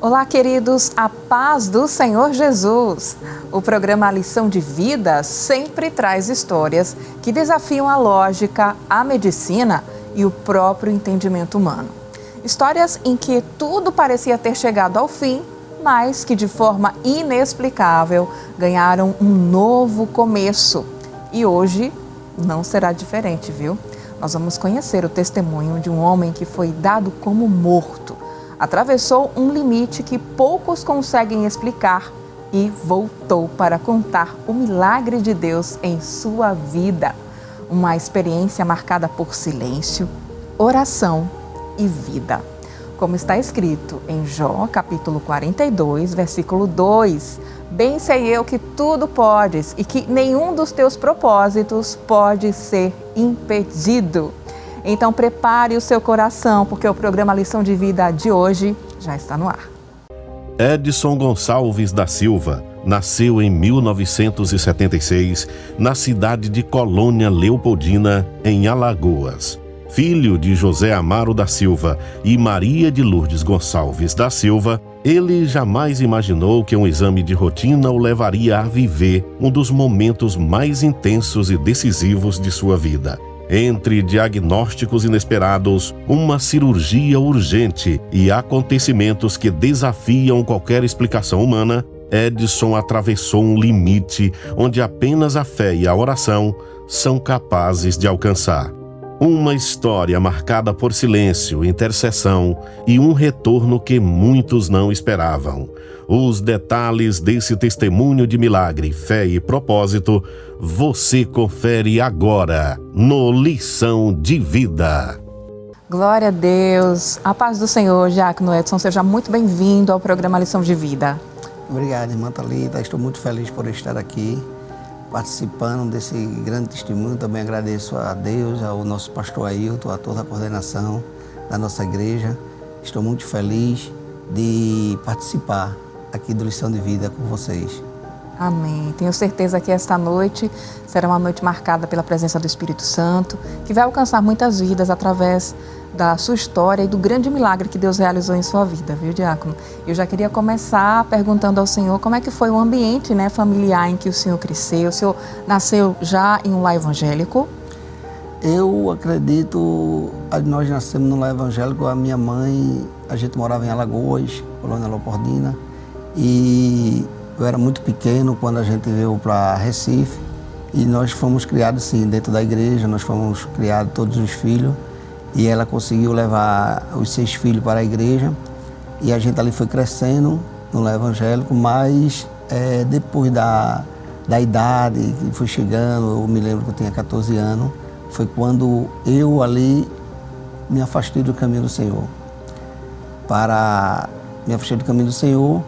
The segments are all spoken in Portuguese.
Olá, queridos, a paz do Senhor Jesus. O programa Lição de Vida sempre traz histórias que desafiam a lógica, a medicina e o próprio entendimento humano. Histórias em que tudo parecia ter chegado ao fim, mas que de forma inexplicável ganharam um novo começo. E hoje não será diferente, viu? Nós vamos conhecer o testemunho de um homem que foi dado como morto. Atravessou um limite que poucos conseguem explicar e voltou para contar o milagre de Deus em sua vida. Uma experiência marcada por silêncio, oração e vida. Como está escrito em Jó, capítulo 42, versículo 2. Bem sei eu que tudo podes e que nenhum dos teus propósitos pode ser impedido. Então prepare o seu coração, porque o programa Lição de Vida de hoje já está no ar. Edson Gonçalves da Silva nasceu em 1976 na cidade de Colônia Leopoldina, em Alagoas. Filho de José Amaro da Silva e Maria de Lourdes Gonçalves da Silva, ele jamais imaginou que um exame de rotina o levaria a viver um dos momentos mais intensos e decisivos de sua vida. Entre diagnósticos inesperados, uma cirurgia urgente e acontecimentos que desafiam qualquer explicação humana, Edson atravessou um limite onde apenas a fé e a oração são capazes de alcançar. Uma história marcada por silêncio, intercessão e um retorno que muitos não esperavam. Os detalhes desse testemunho de milagre, fé e propósito, você confere agora no Lição de Vida. Glória a Deus. A paz do Senhor, Diácono Edson. Seja muito bem-vindo ao programa Lição de Vida. Obrigado, irmã Thalita. Estou muito feliz por estar aqui, participando desse grande testemunho. Também agradeço a Deus, ao nosso pastor Ailton, a toda a coordenação da nossa igreja. Estou muito feliz de participar aqui do Lição de Vida com vocês. Amém. Tenho certeza que esta noite será uma noite marcada pela presença do Espírito Santo, que vai alcançar muitas vidas através da sua história e do grande milagre que Deus realizou em sua vida, viu, Diácono? Eu já queria começar perguntando ao Senhor como é que foi o ambiente, familiar em que o Senhor cresceu. O Senhor nasceu já em um lar evangélico? Eu acredito, nós nascemos num lar evangélico. A minha mãe, a gente morava em Alagoas, Colônia Leopoldina, e eu era muito pequeno quando a gente veio para Recife, e nós fomos criados sim, dentro da igreja. Nós fomos criados todos os filhos, e ela conseguiu levar os 6 filhos para a igreja, e a gente ali foi crescendo no lar evangélico, mas depois da idade que foi chegando, eu me lembro que eu tinha 14 anos, foi quando eu ali me afastei do caminho do Senhor. Me afastei do caminho do Senhor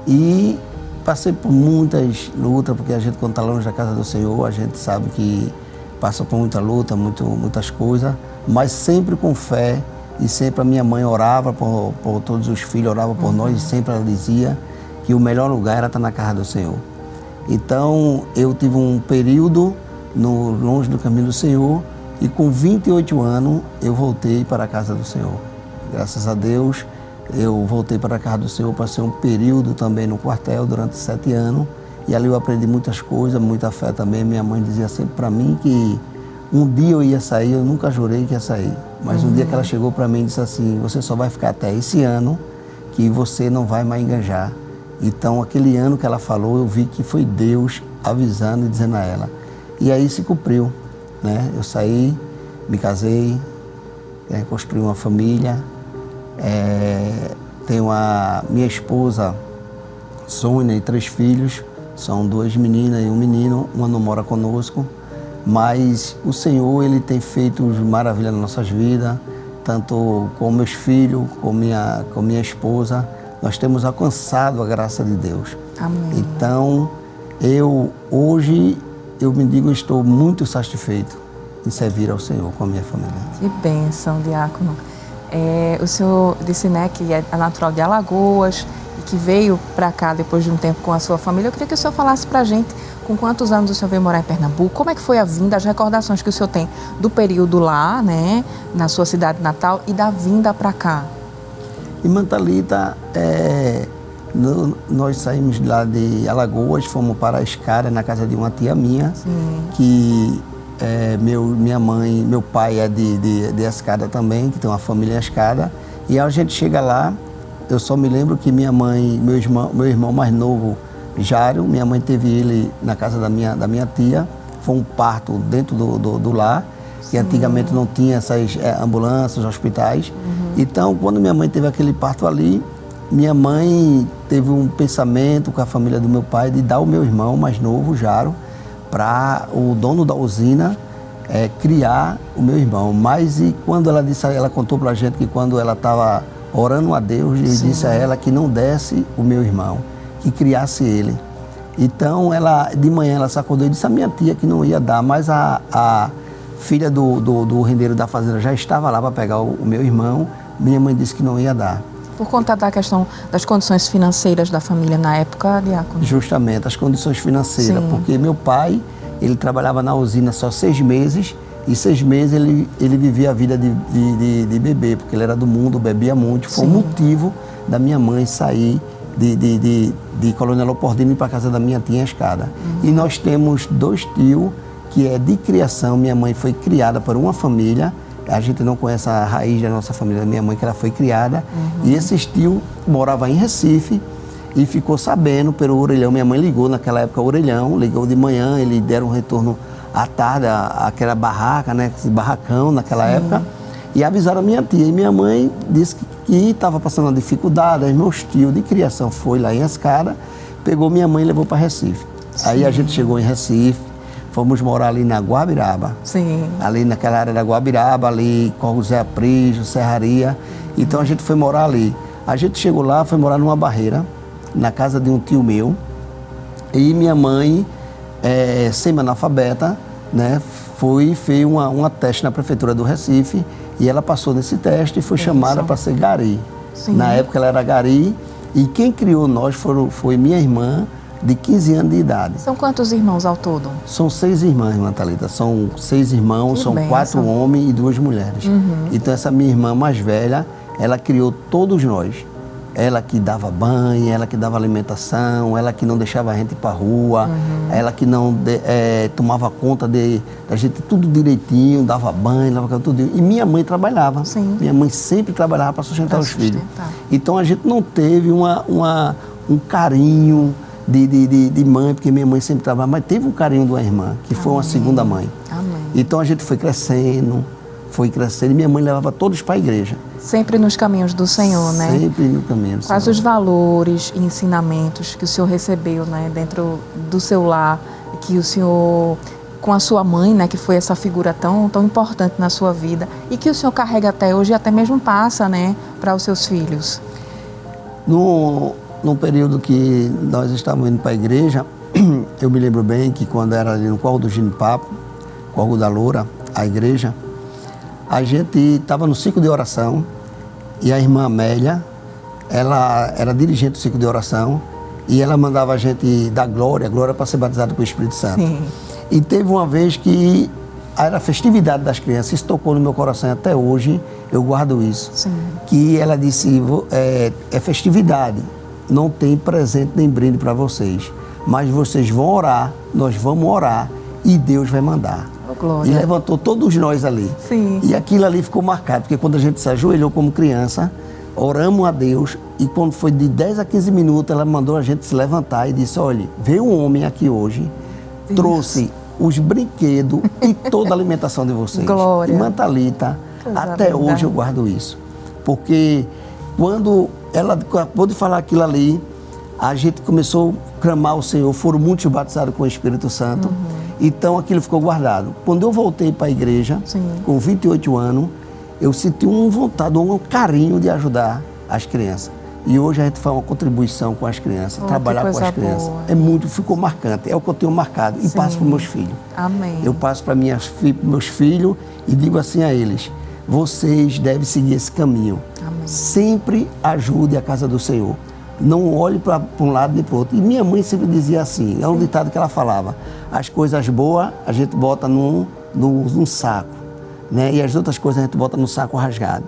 e passei por muitas lutas, porque a gente, quando está longe da casa do Senhor, a gente sabe que passa por muita luta, muitas coisas, mas sempre com fé. E sempre a minha mãe orava por todos os filhos, orava por nós, e sempre ela dizia que o melhor lugar era estar na casa do Senhor. Então eu tive um período longe do caminho do Senhor, e com 28 anos eu voltei para a casa do Senhor. Graças a Deus eu voltei para a casa do Senhor, passei um período também no quartel durante 7 anos, e ali eu aprendi muitas coisas, muita fé também. Minha mãe dizia sempre para mim que um dia eu ia sair. Eu nunca jurei que ia sair, mas um dia que ela chegou para mim e disse assim: você só vai ficar até esse ano, que você não vai mais enganjar. Então aquele ano que ela falou, eu vi que foi Deus avisando e dizendo a ela. E aí se cumpriu, né? Eu saí, me casei, construí uma família, tenho a minha esposa Sônia e 3 filhos, são 2 meninas e um menino. Uma não mora conosco, mas o Senhor, Ele tem feito maravilhas nas nossas vidas, tanto com meus filhos, com minha esposa. Nós temos alcançado a graça de Deus. Amém. Então, hoje, eu me digo, estou muito satisfeito em servir ao Senhor com a minha família. Que bênção, Diácono. O senhor disse, que é natural de Alagoas e que veio para cá depois de um tempo com a sua família. Eu queria que o senhor falasse para a gente com quantos anos o senhor veio morar em Pernambuco, como é que foi a vinda, as recordações que o senhor tem do período lá, na sua cidade natal, e da vinda para cá. E Mantalita, nós saímos lá de Alagoas, fomos para a Escada, na casa de uma tia minha, que meu pai é de Escada também, que tem uma família em Escada. E a gente chega lá, eu só me lembro que minha mãe, meu irmão mais novo, Jário, minha mãe teve ele na casa da minha tia. Foi um parto dentro do lar, que antigamente não tinha essas ambulâncias, hospitais. Então, quando minha mãe teve aquele parto ali, minha mãe teve um pensamento com a família do meu pai de dar o meu irmão mais novo, Jaro, para o dono da usina criar o meu irmão. Mas e quando ela contou para a gente que quando ela estava orando a Deus, ele disse a ela que não desse o meu irmão, que criasse ele. Então, de manhã ela se acordou e disse a minha tia que não ia dar, mas a filha do rendeiro da fazenda já estava lá para pegar o meu irmão. Minha mãe disse que não ia dar. Por conta da questão das condições financeiras da família na época, diácono? Justamente, as condições financeiras, porque meu pai, ele trabalhava na usina só 6 meses, e 6 meses ele vivia a vida de beber, porque ele era do mundo, bebia muito. Foi o motivo da minha mãe sair de Colônia Leopoldina para a casa da minha tia Escada. E nós temos 2 tios que é de criação. Minha mãe foi criada por uma família, a gente não conhece a raiz da nossa família, da minha mãe, que ela foi criada. E esses tios moravam em Recife e ficou sabendo pelo orelhão. Minha mãe ligou naquela época, o orelhão, ligou de manhã, eles deram um retorno à tarde, aquela barraca, né, esse barracão naquela época, e avisaram a minha tia. E minha mãe disse que estava passando uma dificuldade. Aí meus tios de criação foi lá em Escada, pegou minha mãe e levou para Recife. Aí a gente chegou em Recife, fomos morar ali na Guabiraba. Ali naquela área da Guabiraba, ali com José Aprijo, Serraria. Então a gente foi morar ali. A gente chegou lá, foi morar numa barreira, na casa de um tio meu. E minha mãe, semi-analfabeta, né, fez uma teste na prefeitura do Recife. E ela passou nesse teste e foi chamada para ser gari. Na época ela era gari. E quem criou nós foi minha irmã, de 15 anos de idade. São quantos irmãos ao todo? São 6 irmãs, Mantalita. São 6 irmãos, são 4 homens e 2 mulheres. Então essa minha irmã mais velha, ela criou todos nós. Ela que dava banho, ela que dava alimentação, ela que não deixava a gente ir para a rua, ela que não tomava conta da gente tudo direitinho, dava banho, dava tudo. E minha mãe trabalhava. Minha mãe sempre trabalhava para sustentar os filhos. Então a gente não teve um carinho de mãe, porque minha mãe sempre trabalhava, mas teve um carinho de uma irmã, que foi uma segunda mãe. Então a gente foi crescendo, e minha mãe levava todos para a igreja. Sempre nos caminhos do Senhor, né? Sempre no caminho do Senhor. Quais os valores e ensinamentos que o Senhor recebeu, né, dentro do seu lar, que o Senhor, com a sua mãe, né, que foi essa figura tão importante na sua vida, e que o Senhor carrega até hoje e até mesmo passa, né, para os seus filhos? No período que nós estávamos indo para a igreja, eu me lembro bem que quando era ali no Corro do Ginipapo, Corro da Loura, a igreja, a gente estava no ciclo de oração e a irmã Amélia, ela era dirigente do ciclo de oração e ela mandava a gente dar glória para ser batizado com o Espírito Santo. E teve uma vez que era a festividade das crianças, isso tocou no meu coração até hoje, eu guardo isso. Que ela disse, é festividade, não tem presente nem brinde para vocês, mas vocês vão orar, nós vamos orar e Deus vai mandar. Glória. E levantou todos nós ali. E aquilo ali ficou marcado, porque quando a gente se ajoelhou como criança, oramos a Deus e quando foi de 10 a 15 minutos, ela mandou a gente se levantar e disse, olha, veio um homem aqui hoje, trouxe os brinquedos e toda a alimentação de vocês. Glória. E Mantalita, até hoje eu guardo isso. Porque quando ela acabou de falar aquilo ali, a gente começou a clamar ao Senhor, foram muitos batizados com o Espírito Santo. Então aquilo ficou guardado. Quando eu voltei para a igreja, com 28 anos, eu senti uma vontade, um carinho de ajudar as crianças. E hoje a gente faz uma contribuição com as crianças, trabalhar com as crianças. Ficou marcante, é o que eu tenho marcado e passo para os meus filhos. Amém. Eu passo para meus filhos e digo assim a eles, vocês devem seguir esse caminho. Amém. Sempre ajude a casa do Senhor. Não olhe para um lado nem para o outro. E minha mãe sempre dizia assim, é um ditado que ela falava, as coisas boas a gente bota num saco, né? E as outras coisas a gente bota no saco rasgado.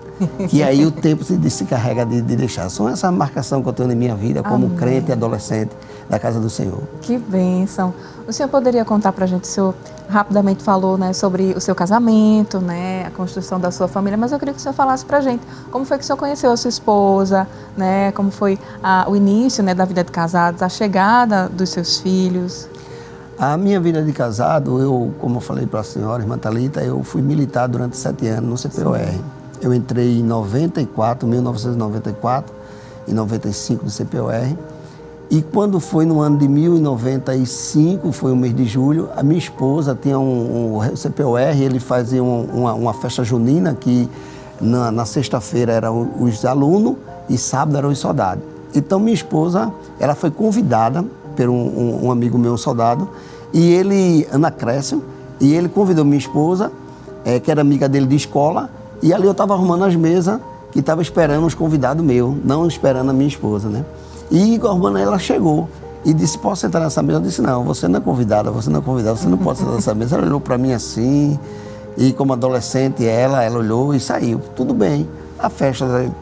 Que aí o tempo se carrega de deixar. São essa marcação que eu tenho na minha vida como Amém. crente e adolescente da casa do Senhor. Que bênção. O senhor poderia contar para a gente, o senhor rapidamente falou, né, sobre o seu casamento, né, a construção da sua família, mas eu queria que o senhor falasse para a gente como foi que o senhor conheceu a sua esposa, né, como foi o início, né, da vida de casados, a chegada dos seus filhos. A minha vida de casado, eu, como eu falei para a senhora, irmã Thalita, eu fui militar durante 7 anos no CPOR. Sim. Eu entrei em 1994, em 95 no CPOR. E quando foi no ano de 1995, foi o mês de julho, a minha esposa tinha o CPOR, ele fazia uma festa junina que na sexta-feira eram os alunos e sábado eram os soldados. Então minha esposa, ela foi convidada por um amigo meu, um soldado, e ele, Anacrécio, e ele convidou minha esposa, que era amiga dele de escola, e ali eu estava arrumando as mesas, que estava esperando os convidados meus, não esperando a minha esposa, né? E a irmã, ela chegou e disse, posso sentar nessa mesa? Eu disse, não, você não é convidada, você não pode sentar nessa mesa. Ela olhou para mim assim, e como adolescente ela olhou e saiu. Tudo bem. A festa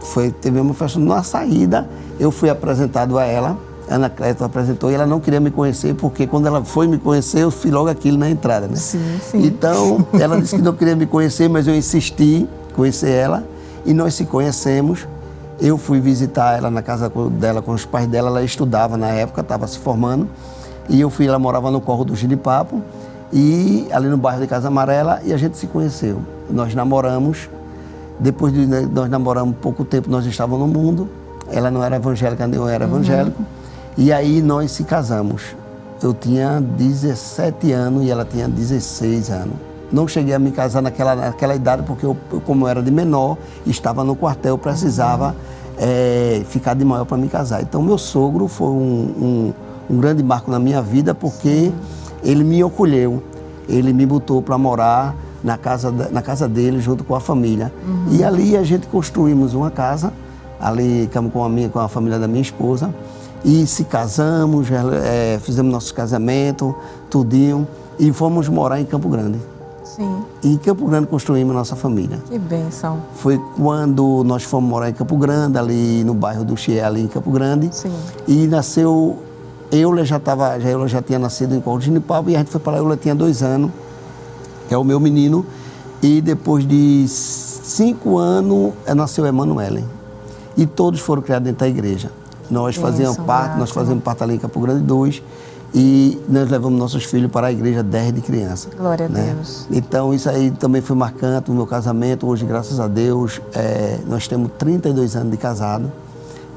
teve uma festa na saída, eu fui apresentado a ela, a Ana Cléto apresentou, e ela não queria me conhecer, porque quando ela foi me conhecer, eu fiz logo aquilo na entrada, né? Sim, sim. Então, ela disse que não queria me conhecer, mas eu insisti em conhecer ela, e nós se conhecemos. Eu fui visitar ela na casa dela com os pais dela, ela estudava na época, estava se formando, e eu fui, ela morava no Corro do Giripapo, e ali no bairro de Casa Amarela, e a gente se conheceu. Nós namoramos, depois de nós namoramos pouco tempo, nós estávamos no mundo, ela não era evangélica, eu era evangélico, e aí nós se casamos. Eu tinha 17 anos e ela tinha 16 anos. Não cheguei a me casar naquela idade, porque eu, como eu era de menor, estava no quartel, precisava ficar de maior para me casar. Então, meu sogro foi um grande marco na minha vida, porque ele me acolheu, ele me botou para morar na casa dele, junto com a família. E ali a gente construímos uma casa, ali com a família da minha esposa, e se casamos, fizemos nosso casamento, tudinho, e fomos morar em Campo Grande. Sim. E em Campo Grande construímos a nossa família. Que bênção. Foi quando nós fomos morar em Campo Grande, ali no bairro do Chié, ali em Campo Grande. Sim. E nasceu, Euler já tinha nascido em Corro do Giripapo, e a gente foi para lá, Euler tinha 2 anos, que é o meu menino. E depois de 5 anos, nasceu Emanuele. E todos foram criados dentro da igreja. Nós fazíamos parte ali em Campo Grande 2, e nós levamos nossos filhos para a igreja desde criança. Glória a né? Deus. Então isso aí também foi marcante no meu casamento. Hoje, graças a Deus, nós temos 32 anos de casado,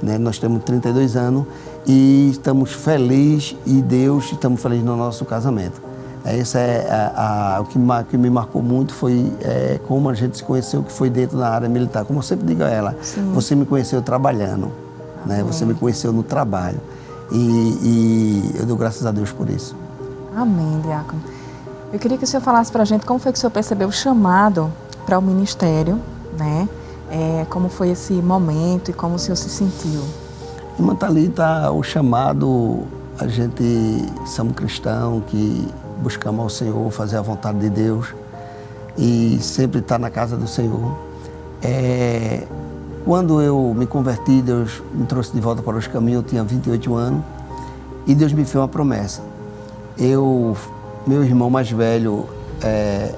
né? Nós temos 32 anos e estamos felizes, e estamos felizes no nosso casamento. O que me marcou muito foi como a gente se conheceu, que foi dentro da área militar. Como eu sempre digo a ela, você me conheceu trabalhando, né? Você me conheceu no trabalho. E eu dou graças a Deus por isso. Amém, diácono. Eu queria que o senhor falasse para a gente como foi que o senhor percebeu o chamado para o ministério, né? Como foi esse momento e como o senhor se sentiu? Irmã Thalita, o chamado, a gente somos cristãos que buscamos ao Senhor, fazer a vontade de Deus e sempre estar na casa do Senhor. Quando eu me converti, Deus me trouxe de volta para os caminhos, eu tinha 28 anos, e Deus me fez uma promessa. Meu irmão mais velho,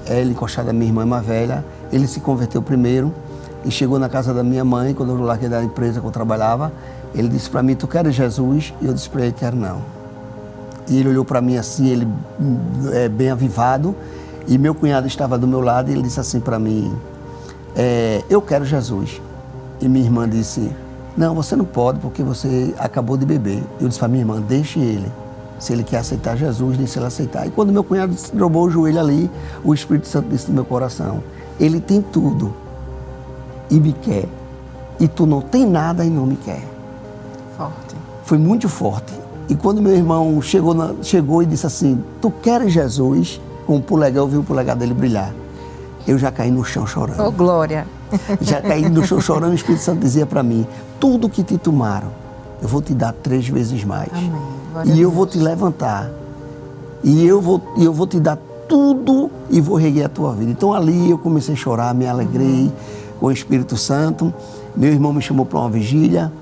ele encostado a minha irmã mais velha, ele se converteu primeiro e chegou na casa da minha mãe, quando eu larguei da empresa que eu trabalhava, ele disse para mim, tu queres Jesus? E eu disse para ele, quero não. E ele olhou para mim assim, ele bem avivado, e meu cunhado estava do meu lado, e ele disse assim para mim, eu quero Jesus. E minha irmã disse, não, você não pode, porque você acabou de beber. Eu disse para minha irmã, deixe ele. Se ele quer aceitar Jesus, deixe ele aceitar. E quando meu cunhado dobrou o joelho ali, o Espírito Santo disse no meu coração, ele tem tudo e me quer. E tu não tem nada e não me quer. Forte. Foi muito forte. E quando meu irmão chegou e disse assim, tu queres Jesus? Com o polegar, eu vi o polegar dele brilhar. Eu já caí no chão chorando. Oh, glória! Já caí no chão chorando, o Espírito Santo dizia para mim, tudo que te tomaram, eu vou te dar 3 vezes mais. Amém. E eu vou te levantar. E eu vou te dar tudo e vou reguer a tua vida. Então ali eu comecei a chorar, me alegrei com o Espírito Santo. Meu irmão me chamou para uma vigília,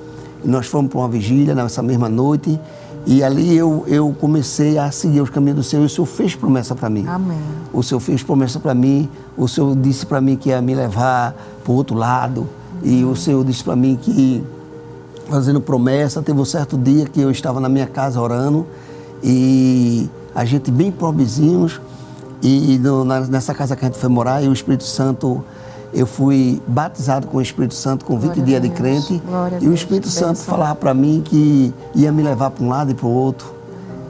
e nós fomos para uma vigília nessa mesma noite, e ali eu comecei a seguir os caminhos do Senhor, e o Senhor fez promessa para mim. Amém. O Senhor fez promessa para mim, o Senhor disse para mim que ia me levar para o outro lado, e o Senhor disse para mim que, fazendo promessa, teve um certo dia que eu estava na minha casa orando, e a gente bem pobrezinhos, e nessa casa que a gente foi morar, e o Espírito Santo, eu fui batizado com o Espírito Santo com 20 dias de crente, e o Espírito Santo falava para mim que ia me levar para um lado e para o outro,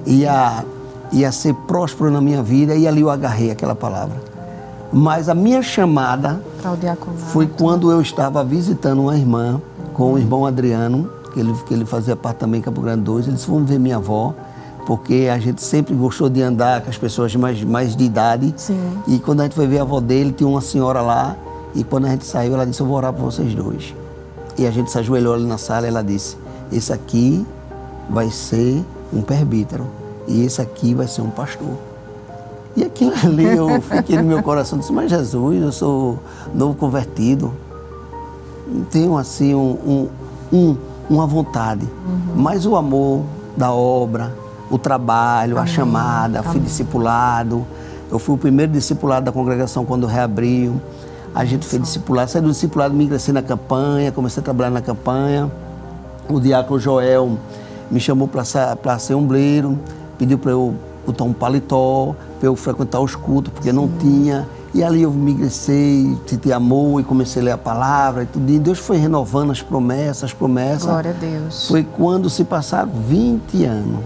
ia ser próspero na minha vida, e ali eu agarrei aquela palavra. Mas a minha chamada foi quando eu estava visitando uma irmã com o irmão Adriano, que ele fazia parte também em Campo Grande 2, eles foram ver minha avó, porque a gente sempre gostou de andar com as pessoas mais de idade. Sim. E quando a gente foi ver a avó dele, tinha uma senhora lá, e quando a gente saiu, ela disse, eu vou orar por vocês dois. E a gente se ajoelhou ali na sala, e ela disse, esse aqui vai ser um presbítero, e esse aqui vai ser um pastor. E aquilo ali, eu fiquei no meu coração, disse, mas Jesus, eu sou novo convertido, não tenho assim uma vontade, mas o amor da obra, o trabalho, a chamada, fui discipulado. Eu fui o primeiro discipulado da congregação quando reabriu. A gente foi discipulado, saí do discipulado, me ingressei na campanha, comecei a trabalhar na campanha. O diácono Joel me chamou para ser ombreiro, pediu para eu botar um paletó, para eu frequentar os cultos, porque não tinha. E ali eu me ingressei, senti amor e comecei a ler a palavra e tudo. E Deus foi renovando as promessas. Glória a Deus. Foi quando se passaram 20 anos.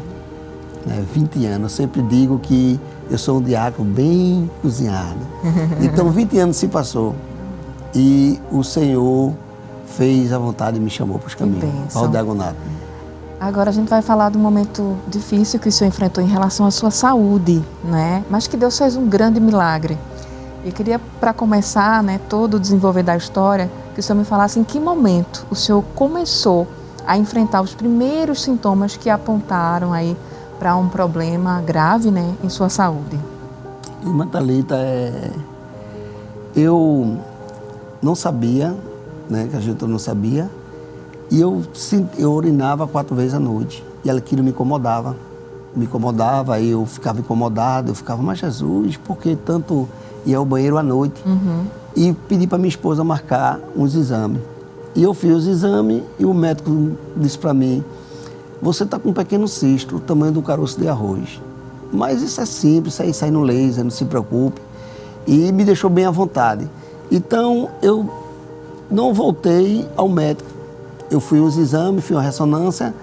20 anos, eu sempre digo que eu sou um diácono bem cozinhado. Então 20 anos se passou e o Senhor fez a vontade e me chamou para os caminhos, para o diaconato. Agora a gente vai falar do momento difícil que o Senhor enfrentou em relação à sua saúde, né? Mas que Deus fez um grande milagre. Eu queria, para começar, né, todo o desenvolver da história, que o Senhor me falasse em que momento o Senhor começou a enfrentar os primeiros sintomas que apontaram aí para um problema grave, né, em sua saúde. Irmã Thalita, eu não sabia, né, que a gente não sabia, e eu urinava 4 vezes à noite, e aquilo me incomodava, aí eu ficava incomodado, eu ficava, mas Jesus, por que tanto ir ao banheiro à noite? E pedi para minha esposa marcar uns exames. E eu fiz os exames e o médico disse para mim, você está com um pequeno cisto, o tamanho do caroço de arroz. Mas isso é simples, isso aí sai no laser, não se preocupe. E me deixou bem à vontade. Então, eu não voltei ao médico. Eu fui aos exames, fiz uma ressonância,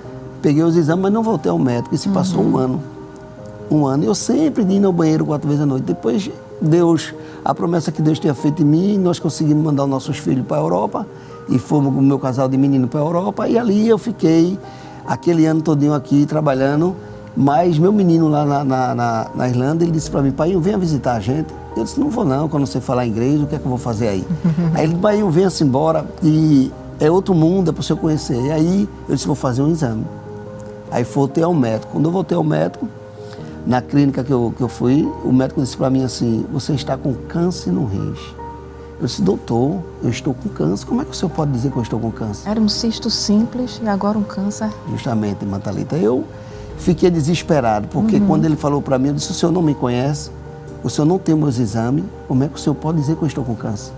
peguei os exames, mas não voltei ao médico. E se passou um ano. Eu sempre indo ao banheiro 4 vezes à noite. Depois, a promessa que Deus tinha feito em mim, nós conseguimos mandar os nossos filhos para a Europa. E fomos com o meu casal de menino para a Europa. E ali eu fiquei aquele ano todinho aqui trabalhando, mas meu menino lá na Irlanda, ele disse para mim, pai, venha visitar a gente. Eu disse, não vou não, quando você falar inglês, o que é que eu vou fazer aí? Aí ele, pai, venha-se embora, e é outro mundo, é para você conhecer. E aí eu disse, vou fazer um exame. Aí voltei ao médico. Quando eu voltei ao médico, na clínica que eu fui, o médico disse para mim assim, você está com câncer no rins. Eu disse, doutor, eu estou com câncer. Como é que o senhor pode dizer que eu estou com câncer? Era um cisto simples e agora um câncer. Justamente, irmã Thalita. Eu fiquei desesperado, porque quando ele falou para mim, eu disse, o senhor não me conhece, o senhor não tem meus exames, como é que o senhor pode dizer que eu estou com câncer?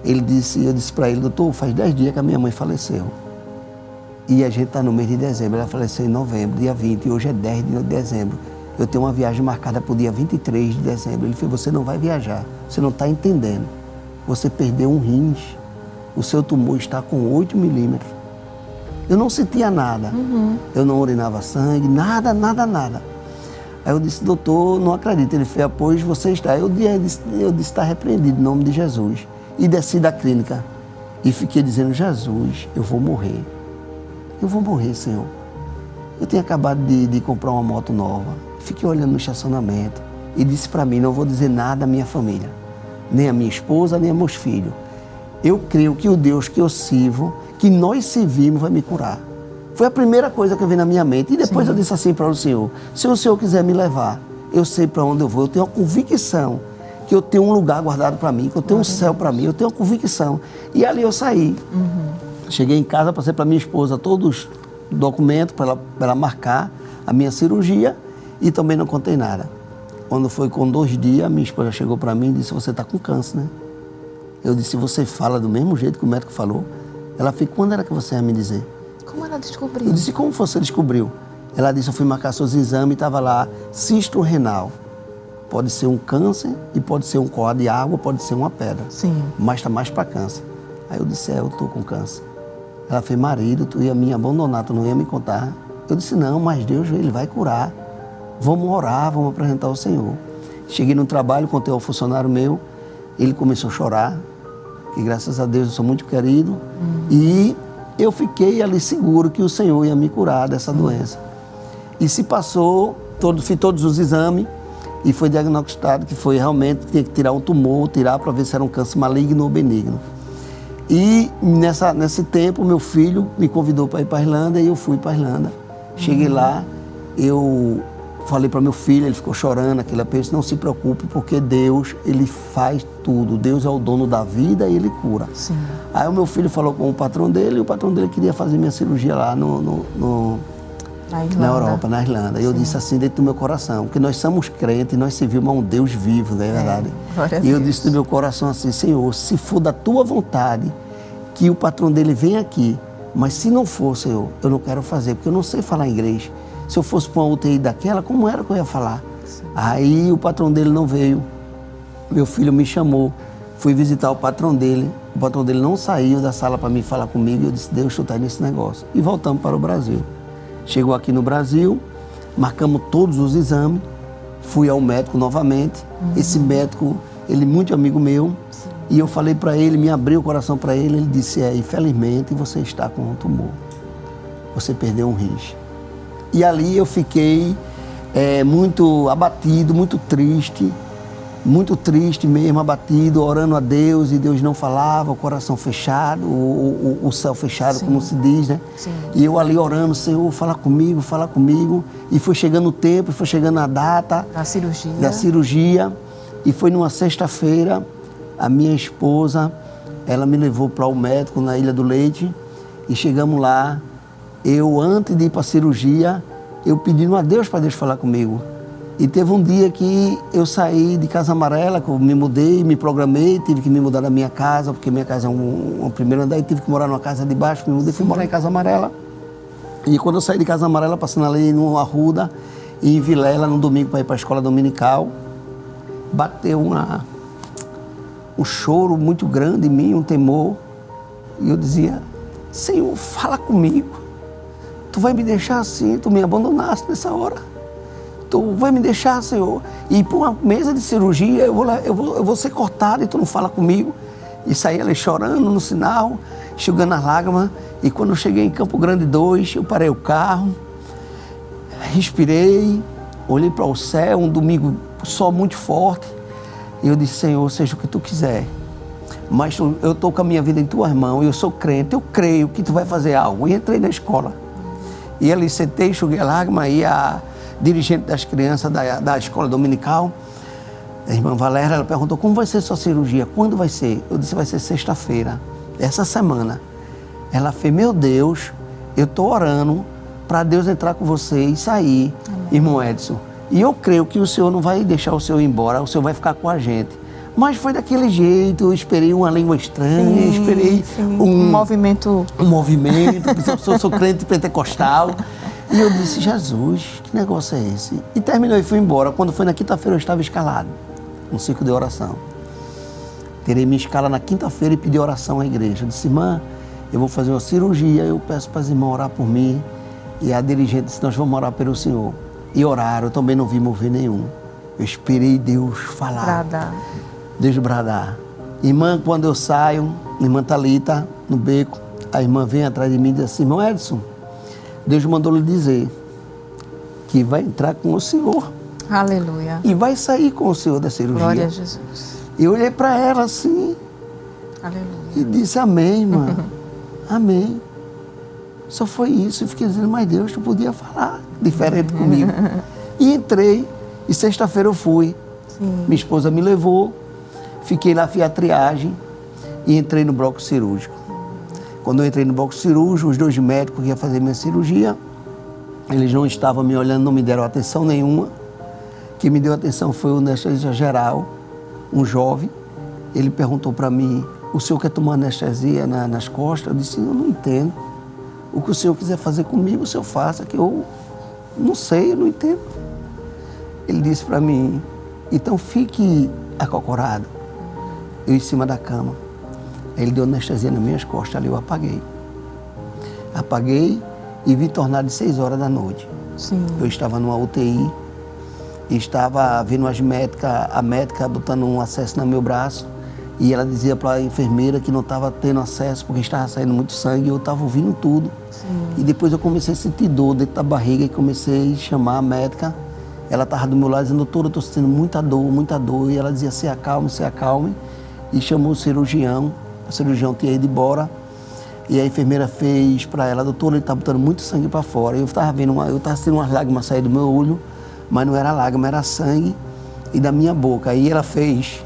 Eu disse para ele, doutor, faz 10 dias que a minha mãe faleceu. E a gente está no mês de dezembro, ela faleceu em novembro, dia 20, e hoje é 10 de dezembro. Eu tenho uma viagem marcada para o dia 23 de dezembro. Ele falou, você não vai viajar, você não está entendendo. Você perdeu um rins, o seu tumor está com 8 milímetros. Eu não sentia nada, eu não urinava sangue, nada. Aí eu disse, doutor, não acredito. Ele fez, pois você está. Eu disse, está repreendido em nome de Jesus. E desci da clínica e fiquei dizendo, Jesus, eu vou morrer, Senhor. Eu tinha acabado de comprar uma moto nova, fiquei olhando no estacionamento e disse para mim, não vou dizer nada à minha família, nem a minha esposa, nem a meus filhos. Eu creio que o Deus que eu sirvo, que nós servimos, vai me curar. Foi a primeira coisa que veio na minha mente. E depois eu disse assim para o Senhor, se o Senhor quiser me levar, eu sei para onde eu vou, eu tenho a convicção que eu tenho um lugar guardado para mim, que eu tenho um céu para mim, eu tenho a convicção. E ali eu saí. Cheguei em casa, passei para minha esposa todos os documentos para ela marcar a minha cirurgia e também não contei nada. Quando foi com 2 dias, minha esposa chegou para mim e disse, você está com câncer, né? Eu disse, você fala do mesmo jeito que o médico falou? Ela fez, quando era que você ia me dizer? Como ela descobriu? Eu disse, como você descobriu? Ela disse, eu fui marcar seus exames e estava lá, cisto renal. Pode ser um câncer e pode ser um coado de água, pode ser uma pedra. Sim. Mas está mais para câncer. Aí eu disse, eu estou com câncer. Ela fez, marido, tu ia me abandonar, tu não ia me contar. Eu disse, não, mas Deus, Ele vai curar. Vamos orar, vamos apresentar ao Senhor. Cheguei no trabalho, contei ao funcionário meu, ele começou a chorar, que graças a Deus eu sou muito querido. E eu fiquei ali seguro que o Senhor ia me curar dessa doença. E se passou, fiz todos os exames, e foi diagnosticado que foi realmente, tinha que tirar um tumor, para ver se era um câncer maligno ou benigno. E nesse tempo, meu filho me convidou para ir para a Irlanda e eu fui para a Irlanda. Cheguei lá, eu falei para meu filho, ele ficou chorando, aquele aperto, não se preocupe, porque Deus, Ele faz tudo. Deus é o dono da vida e Ele cura. Sim. Aí o meu filho falou com o patrão dele, e o patrão dele queria fazer minha cirurgia lá na Europa, na Irlanda. E eu disse assim, dentro do meu coração, porque nós somos crentes, nós servimos a um Deus vivo, não é verdade? E eu disse do meu coração assim, Senhor, se for da Tua vontade, que o patrão dele venha aqui, mas se não for, Senhor, eu não quero fazer, porque eu não sei falar inglês. Se eu fosse para uma UTI daquela, como era que eu ia falar? Sim. Aí o patrão dele não veio, meu filho me chamou, fui visitar o patrão dele não saiu da sala para me falar comigo, e eu disse, Deus, tu tá nesse negócio. E voltamos para o Brasil. Chegou aqui no Brasil, marcamos todos os exames, fui ao médico novamente. Esse médico, ele é muito amigo meu. Sim. E eu falei para ele, me abri o coração para ele, ele disse, infelizmente você está com um tumor. Você perdeu um rins. E ali eu fiquei muito abatido, muito triste mesmo, abatido, orando a Deus, e Deus não falava, o coração fechado, o céu fechado, sim, como se diz, né? Sim. E eu ali orando, Senhor, fala comigo, e foi chegando o tempo, foi chegando a data da cirurgia, e foi numa sexta-feira, a minha esposa, ela me levou para o médico na Ilha do Leite, e chegamos lá, antes de ir para a cirurgia, eu pedindo a Deus para Deus falar comigo. E teve um dia que eu saí de Casa Amarela, que eu me mudei, me programei, tive que me mudar da minha casa, porque minha casa é um primeiro andar, e tive que morar numa casa de baixo, me mudei, fui morar em Casa Amarela. E quando eu saí de Casa Amarela, passando ali no Arruda, e em Vilela, no domingo, para ir para a escola dominical, bateu um choro muito grande em mim, um temor, e eu dizia, Senhor, fala comigo, Tu vai me deixar assim, Tu me abandonaste nessa hora. Tu vai me deixar, Senhor, e por uma mesa de cirurgia eu vou ser cortado e Tu não fala comigo. E saí ali chorando no sinal, enxugando as lágrimas. E quando eu cheguei em Campo Grande 2, eu parei o carro, respirei, olhei para o céu, um domingo, sol muito forte. E eu disse, Senhor, seja o que Tu quiser. Mas eu estou com a minha vida em Tuas mãos, eu sou crente, eu creio que Tu vai fazer algo. E entrei na escola. E ali sentei, enxuguei a lágrima, e a dirigente das crianças da escola dominical, a irmã Valéria, ela perguntou, como vai ser sua cirurgia? Quando vai ser? Eu disse, vai ser sexta-feira, essa semana. Ela fez, meu Deus, eu estou orando para Deus entrar com você e sair, amém, irmão Edson. E eu creio que o Senhor não vai deixar o Senhor ir embora, o Senhor vai ficar com a gente. Mas foi daquele jeito, eu esperei uma língua estranha, esperei um movimento, porque eu sou crente pentecostal. E eu disse, Jesus, que negócio é esse? E terminou e fui embora. Quando foi na quinta-feira eu estava escalado, um ciclo de oração. Terei minha escala na quinta-feira e pedi oração à igreja. Eu disse, irmã, eu vou fazer uma cirurgia, eu peço para as irmãs orar por mim. E a dirigente disse, nós vamos orar pelo Senhor. E oraram, eu também não vi mover nenhum. Eu esperei Deus falar. Bradar. Deus bradar. Irmã, quando eu saio, irmã Thalita, no beco, a irmã vem atrás de mim e diz assim, irmão Edson, Deus mandou lhe dizer que vai entrar com o Senhor. Aleluia. E vai sair com o Senhor da cirurgia. Glória a Jesus. E eu olhei para ela assim. Aleluia. E disse, amém, irmã. Amém. Só foi isso. Eu fiquei dizendo, mas Deus, Tu podia falar diferente comigo. E entrei. E sexta-feira eu fui. Sim. Minha esposa me levou, fiquei lá, fiz a triagem e entrei no bloco cirúrgico. Quando eu entrei no bloco cirúrgico, os 2 médicos que iam fazer minha cirurgia, eles não estavam me olhando, não me deram atenção nenhuma. Quem me deu atenção foi o anestesista geral, um jovem. Ele perguntou para mim, o senhor quer tomar anestesia nas costas? Eu disse, eu não entendo. O que o senhor quiser fazer comigo, o senhor faça, que eu não sei, eu não entendo. Ele disse para mim, então fique acocorado. Eu em cima da cama. Aí ele deu anestesia nas minhas costas, ali eu apaguei. Apaguei e vim tornar de 6 horas da noite. Sim. Eu estava numa UTI, e estava vendo a médica botando um acesso no meu braço, e ela dizia para a enfermeira que não estava tendo acesso porque estava saindo muito sangue, e eu estava ouvindo tudo. Sim. E depois eu comecei a sentir dor dentro da barriga e comecei a chamar a médica. Ela estava do meu lado dizendo, doutora, eu estou sentindo muita dor. E ela dizia, se acalme. E chamou o cirurgião tinha ido embora. E a enfermeira fez para ela, doutora, ele está botando muito sangue para fora. Eu estava sentindo umas lágrimas sair do meu olho, mas não era lágrima, era sangue e da minha boca. Aí ela fez,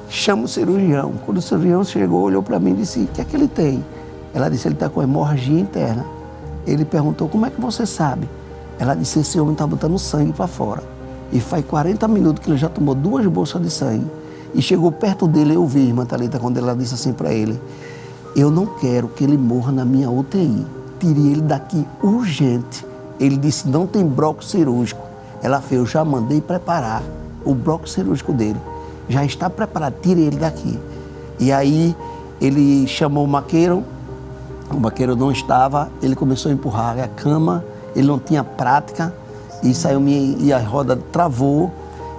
chama o cirurgião. Quando o cirurgião chegou, olhou para mim e disse, o que é que ele tem? Ela disse, ele está com hemorragia interna. Ele perguntou, como é que você sabe? Ela disse, esse homem está botando sangue para fora. E faz 40 minutos que ele já tomou 2 bolsas de sangue. E chegou perto dele, eu vi, irmã Thalita, quando ela disse assim para ele, eu não quero que ele morra na minha UTI. Tire ele daqui urgente. Ele disse, não tem bloco cirúrgico. Ela fez, eu já mandei preparar o bloco cirúrgico dele. Já está preparado, tire ele daqui. E aí ele chamou o maqueiro não estava, ele começou a empurrar a cama, ele não tinha prática, e saiu e a roda travou.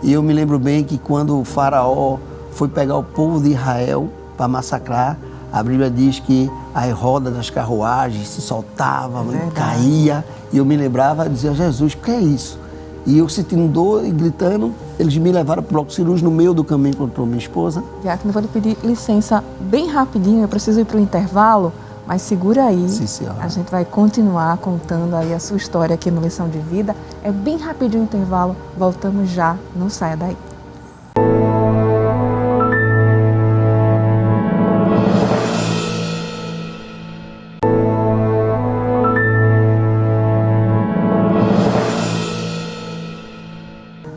E eu me lembro bem que quando o faraó foi pegar o povo de Israel para massacrar, a Bíblia diz que as rodas das carruagens se soltavam, caía. E eu me lembrava, dizia, Jesus, o que é isso? E eu sentindo dor e gritando, eles me levaram para o bloco cirúrgico no meio do caminho contra minha esposa. Diácono, eu vou lhe pedir licença bem rapidinho, eu preciso ir para o intervalo, mas segura aí. Sim, senhora. A gente vai continuar contando aí a sua história aqui no Lição de Vida. É bem rapidinho o intervalo, voltamos já, não saia daí.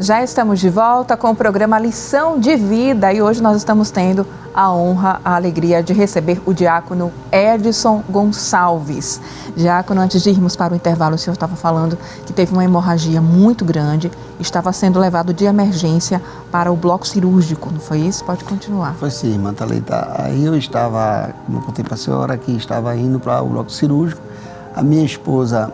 Já estamos de volta com o programa Lição de Vida e hoje nós estamos tendo a honra, a alegria de receber o diácono Edson Gonçalves. Diácono, antes de irmos para o intervalo, o senhor estava falando que teve uma hemorragia muito grande, estava sendo levado de emergência para o bloco cirúrgico, não foi isso? Pode continuar. Foi sim, irmã Thalita. Aí eu estava, como eu contei para a senhora, que estava indo para o bloco cirúrgico. A minha esposa,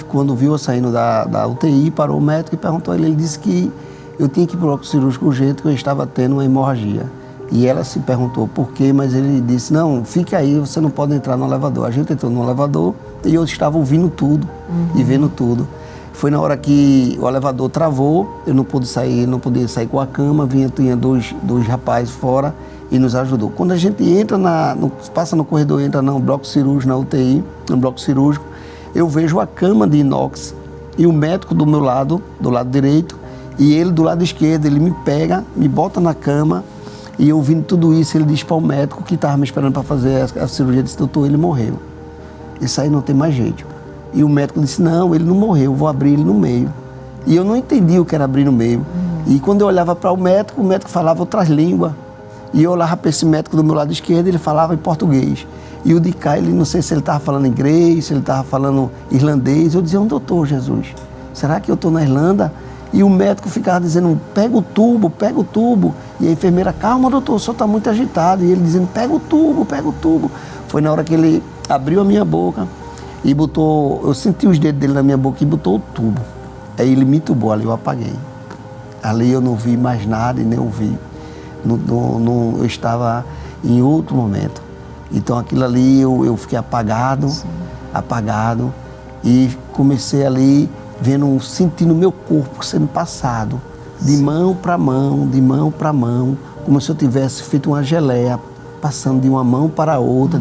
quando viu eu saindo da UTI, parou o médico e perguntou a ele. Ele disse que eu tinha que ir para o bloco cirúrgico urgente, que eu estava tendo uma hemorragia. E ela se perguntou por quê, mas ele disse, não, fique aí, você não pode entrar no elevador. A gente entrou no elevador e eu estava ouvindo tudo e vendo tudo. Foi na hora que o elevador travou, eu não pude sair, não podia sair com a cama, tinha dois rapazes fora e nos ajudou. Quando a gente entra, passa no corredor, entra no bloco cirúrgico, na UTI, no bloco cirúrgico, eu vejo a cama de inox e o médico do meu lado, do lado direito, e ele do lado esquerdo. Ele me pega, me bota na cama, e eu ouvindo tudo isso, ele diz para o médico que estava me esperando para fazer a cirurgia, disse, doutor, ele morreu. Isso aí não tem mais jeito. E o médico disse, não, ele não morreu, eu vou abrir ele no meio. E eu não entendi o que era abrir no meio. E quando eu olhava para o médico falava outras línguas. E eu olhava para esse médico do meu lado esquerdo, ele falava em português. E o de cá, ele não sei se ele estava falando inglês, se ele estava falando irlandês. Eu dizia, doutor Jesus, será que eu estou na Irlanda? E o médico ficava dizendo, pega o tubo. E a enfermeira, calma, doutor, o senhor está muito agitado. E ele dizendo, pega o tubo. Foi na hora que ele abriu a minha boca e botou, eu senti os dedos dele na minha boca e botou o tubo. Aí ele me tubou, ali eu apaguei. Ali eu não vi mais nada e nem ouvi. Eu estava em outro momento. Então aquilo ali eu fiquei apagado e comecei ali sentindo meu corpo sendo passado de mão para mão, como se eu tivesse feito uma geleia, passando de uma mão para outra,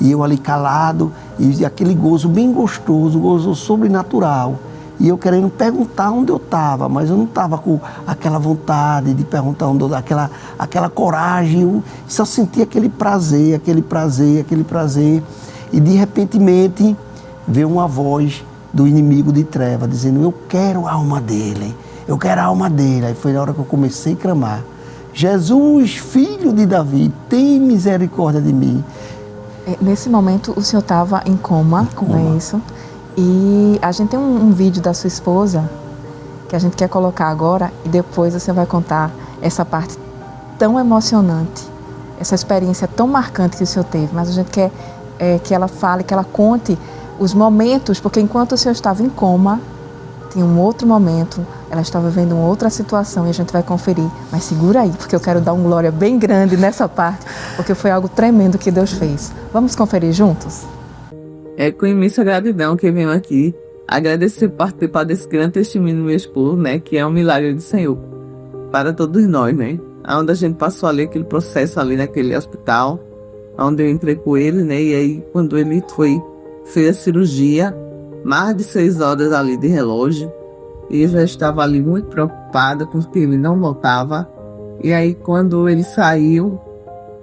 e eu ali calado, e aquele gozo bem gostoso, gozo sobrenatural. E eu querendo perguntar onde eu estava, mas eu não estava com aquela vontade de perguntar onde eu estava, aquela coragem. Eu só sentia aquele prazer. E de repentemente veio uma voz do inimigo de treva, dizendo: eu quero a alma dele, eu quero a alma dele. Aí foi na hora que eu comecei a clamar: Jesus, filho de Davi, tem misericórdia de mim. Nesse momento o senhor estava em coma, não é isso? E a gente tem um vídeo da sua esposa que a gente quer colocar agora, e depois você vai contar essa parte tão emocionante, essa experiência tão marcante que o senhor teve. Mas a gente quer que ela fale, que ela conte os momentos, porque enquanto o senhor estava em coma, tinha um outro momento, ela estava vendo uma outra situação, e a gente vai conferir. Mas segura aí, porque eu quero dar um glória bem grande nessa parte, porque foi algo tremendo que Deus fez. Vamos conferir juntos? É com imensa gratidão que venho aqui agradecer por participar desse grande testemunho do meu esposo, né, que é um milagre do Senhor para todos nós, né, onde a gente passou ali aquele processo ali naquele hospital, onde eu entrei com ele, né, e aí quando ele fez a cirurgia, mais de 6 horas ali de relógio, e eu já estava ali muito preocupada porque ele não voltava. E aí quando ele saiu,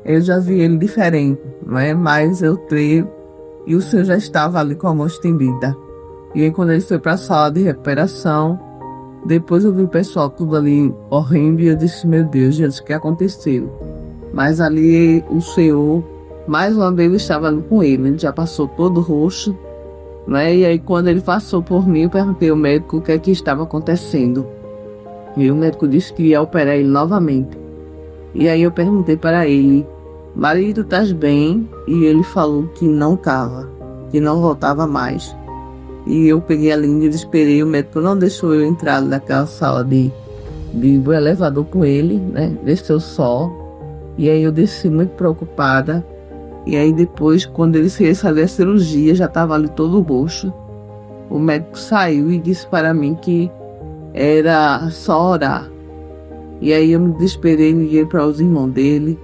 eu já vi ele diferente, né, mas eu creio. E o senhor já estava ali com a mão estendida. E aí quando ele foi para a sala de recuperação, depois eu vi o pessoal tudo ali horrendo, e eu disse: meu Deus, Jesus, o que aconteceu? Mas ali o senhor, mais uma vez, eu estava ali com ele já passou todo roxo, né? E aí quando ele passou por mim, eu perguntei ao médico o que é que estava acontecendo. E o médico disse que ia operar ele novamente. E aí eu perguntei para ele: marido, estás bem? E ele falou que não estava, que não voltava mais. E eu peguei a linha e esperei, o médico não deixou eu entrar naquela sala do elevador com ele, né? Desceu só. E aí eu desci muito preocupada. E aí depois, quando ele fez fazer a cirurgia, já estava ali todo roxo. O médico saiu e disse para mim que era só orar. E aí eu me desesperei, liguei para os irmãos dele,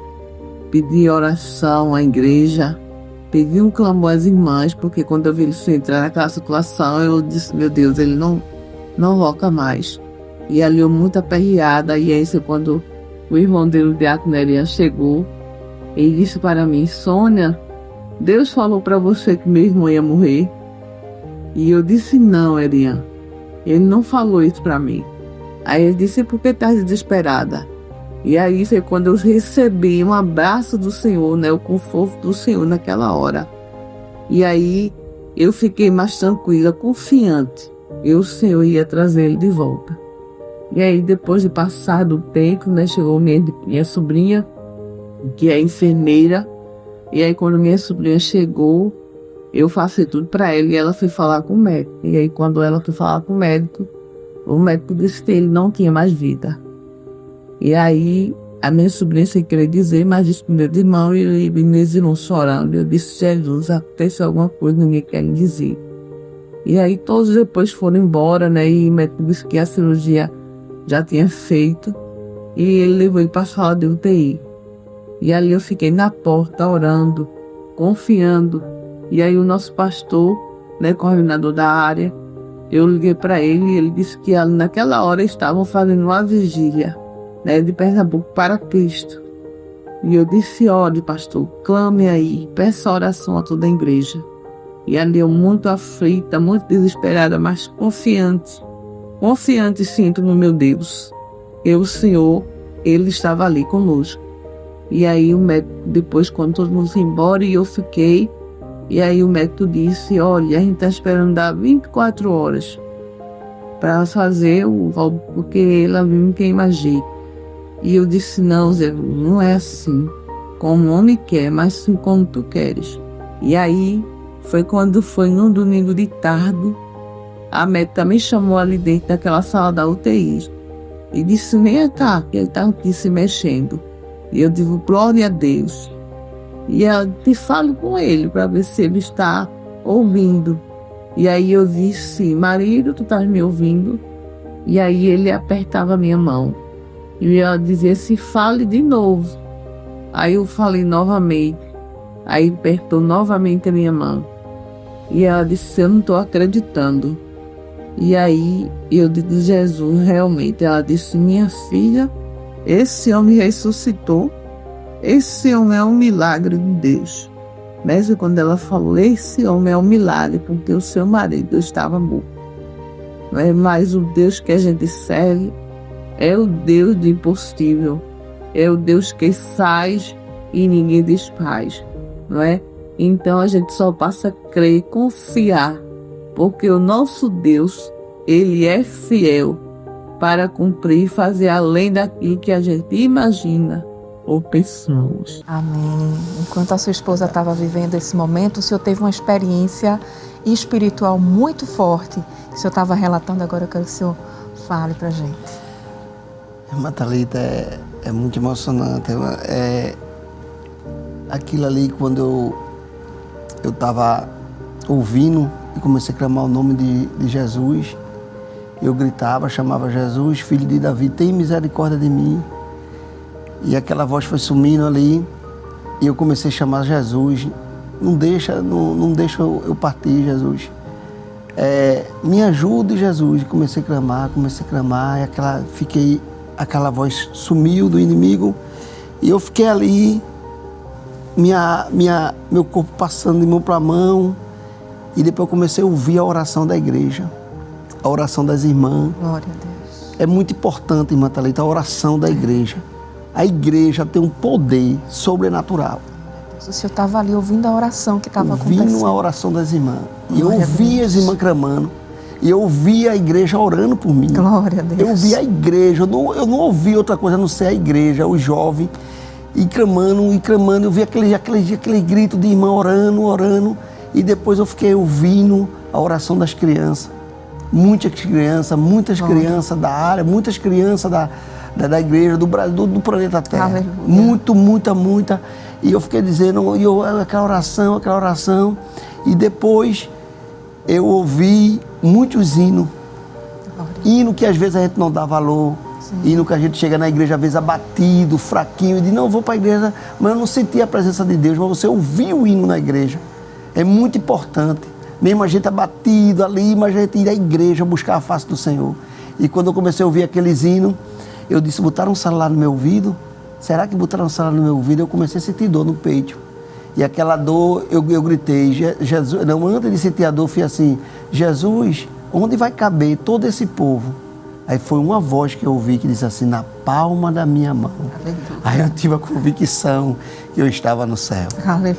pedi oração à igreja, pedi um clamor às irmãs, porque quando eu vi ele entrar naquela situação, eu disse: meu Deus, ele não volta mais. E ali eu muito aperreada. E aí quando o irmão dele, o diácono Elian, chegou, ele disse para mim: Sônia, Deus falou para você que meu irmão ia morrer? E eu disse: não, Elian, ele não falou isso para mim. Aí ele disse: por que estás desesperada? E aí foi quando eu recebi um abraço do Senhor, né, o conforto do Senhor naquela hora. E aí eu fiquei mais tranquila, confiante, e o Senhor ia trazer ele de volta. E aí depois de passar do tempo, né, chegou minha sobrinha, que é enfermeira. E aí quando minha sobrinha chegou, eu passei tudo para ela e ela foi falar com o médico. E aí quando ela foi falar com o médico disse que ele não tinha mais vida. E aí a minha sobrinha, sem querer dizer, mas disse para meus irmãos, e meus irmãos chorando. Eu disse: Jesus, aconteceu alguma coisa, ninguém quer me dizer. E aí todos depois foram embora, né, e o médico disse que a cirurgia já tinha feito, e ele levou ele para a sala de UTI. E ali eu fiquei na porta orando, confiando. E aí o nosso pastor, né, coordenador da área, eu liguei para ele e ele disse que naquela hora estavam fazendo uma vigília, né, de Pernambuco para Cristo. E eu disse: ore, pastor, clame aí, peça oração a toda a igreja. E ali eu muito aflita, muito desesperada, mas confiante sinto no meu Deus. E o Senhor, Ele estava ali conosco. E aí o médico, depois quando todo mundo foi embora e eu fiquei, e aí o médico disse: olha, a gente está esperando dar 24 horas para fazer porque ela me queima jeito. E eu disse: não, Zé, não é assim, como o homem quer, mas sim como tu queres. E aí foi quando foi num domingo de tarde, a médica me chamou ali dentro daquela sala da UTI e disse: vem cá, que ele está aqui se mexendo. E eu digo: glória a Deus. E ela: te falo com ele para ver se ele está ouvindo. E aí eu disse: marido, tu estás me ouvindo? E aí ele apertava a minha mão. E ela dizia: se fale de novo. Aí eu falei novamente. Aí apertou novamente a minha mão. E ela disse: eu não estou acreditando. E aí eu digo, Jesus, realmente. Ela disse, minha filha, esse homem ressuscitou, esse homem é um milagre de Deus. Mesmo quando ela falou, esse homem é um milagre, porque o seu marido estava morto. Mas o Deus que a gente serve é o Deus do impossível, é o Deus que sai e ninguém desfaz, não é? Então a gente só passa a crer e confiar, porque o nosso Deus, Ele é fiel para cumprir e fazer além daquilo que a gente imagina ou pensamos. Amém. Enquanto a sua esposa estava vivendo esse momento, o senhor teve uma experiência espiritual muito forte. O senhor estava relatando agora, eu quero que o senhor fale para a gente. Irmã Thalita, é muito emocionante. Aquilo ali, quando eu estava ouvindo e comecei a clamar o nome de Jesus, eu gritava, chamava Jesus, filho de Davi, tem misericórdia de mim. E aquela voz foi sumindo ali e eu comecei a chamar Jesus. Não deixa eu partir, Jesus. Me ajude, Jesus. Comecei a clamar e aquela voz sumiu do inimigo e eu fiquei ali, meu corpo passando de mão para mão, e depois eu comecei a ouvir a oração da igreja, a oração das irmãs. Glória a Deus. É muito importante, irmã Thalita, a oração da igreja. A igreja tem um poder sobrenatural. O senhor estava ali ouvindo a oração que estava acontecendo. Ouvindo a oração das irmãs. E eu Glória a ouvia as irmãs clamando. E eu ouvia a igreja orando por mim. Glória a Deus. Eu ouvia a igreja. Eu não ouvi outra coisa a não ser a igreja, os jovens. E clamando. Eu via aquele grito de irmã orando. E depois eu fiquei ouvindo a oração das crianças. Muitas crianças da área, muitas crianças da igreja, do Brasil, do planeta Terra. Aleluia. Muita. E eu fiquei dizendo, aquela oração. E depois eu ouvi muitos hinos. Hino que às vezes a gente não dá valor. Sim. Hino que a gente chega na igreja, às vezes abatido, fraquinho, e diz, não, eu vou para a igreja, mas eu não senti a presença de Deus. Mas você ouviu o hino na igreja. É muito importante. Mesmo a gente abatido ali, mas a gente ir à igreja buscar a face do Senhor. E quando eu comecei a ouvir aqueles hinos, eu disse, botaram um celular no meu ouvido? Será que botaram um celular no meu ouvido? Eu comecei a sentir dor no peito. E aquela dor, eu gritei, Jesus, não, antes de sentir a dor, fui assim, Jesus, onde vai caber todo esse povo? Aí foi uma voz que eu ouvi que disse assim, na palma da minha mão. Aleluia. Aí eu tive a convicção que eu estava no céu. Aleluia.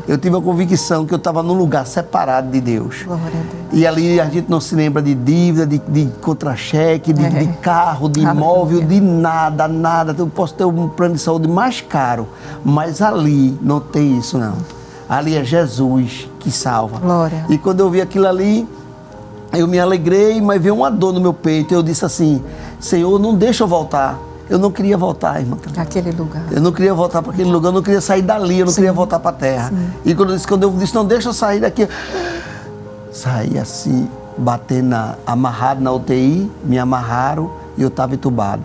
Eu tive a convicção que eu estava num lugar separado de Deus. Glória a Deus. E ali a gente não se lembra de dívida, de contra-cheque, de carro, de imóvel, de nada. Eu posso ter um plano de saúde mais caro, mas ali não tem isso não. Ali é Jesus que salva. Glória. E quando eu vi aquilo ali, eu me alegrei, mas veio uma dor no meu peito. Eu disse assim, Senhor, não deixa eu voltar. Eu não queria voltar, irmã. Aquele lugar. Eu não queria voltar para aquele lugar, eu não queria sair dali, eu não queria voltar para a terra. Sim. E quando eu disse, não deixa eu sair daqui, saí assim, amarrado na UTI, me amarraram e eu estava entubado.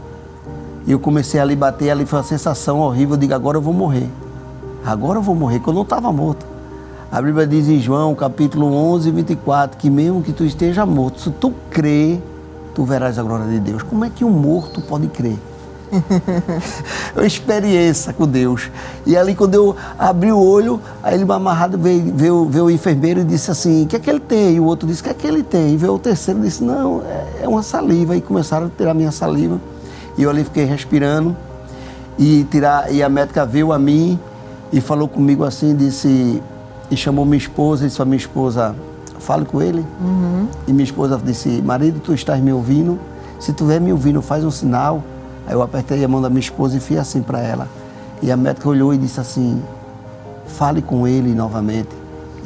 E eu comecei ali a bater, ali foi uma sensação horrível, eu digo, agora eu vou morrer, que eu não estava morto. A Bíblia diz em João, capítulo 11, 24, que mesmo que tu esteja morto, se tu crer, tu verás a glória de Deus. Como é que um morto pode crer? Uma experiência com Deus. E ali quando eu abri o olho, aí ele amarrado veio o enfermeiro e disse assim, o que é que ele tem? E o outro disse, o que é que ele tem? E veio o terceiro e disse, não, é uma saliva. E começaram a tirar minha saliva. E eu ali fiquei respirando. E a médica veio a mim e falou comigo assim, disse, e chamou minha esposa, e disse a minha esposa, fale com ele. Uhum. E minha esposa disse, marido, tu estás me ouvindo? Se tu estiver me ouvindo, faz um sinal. Aí eu apertei a mão da minha esposa e fiz assim para ela. E a médica olhou e disse assim, fale com ele novamente.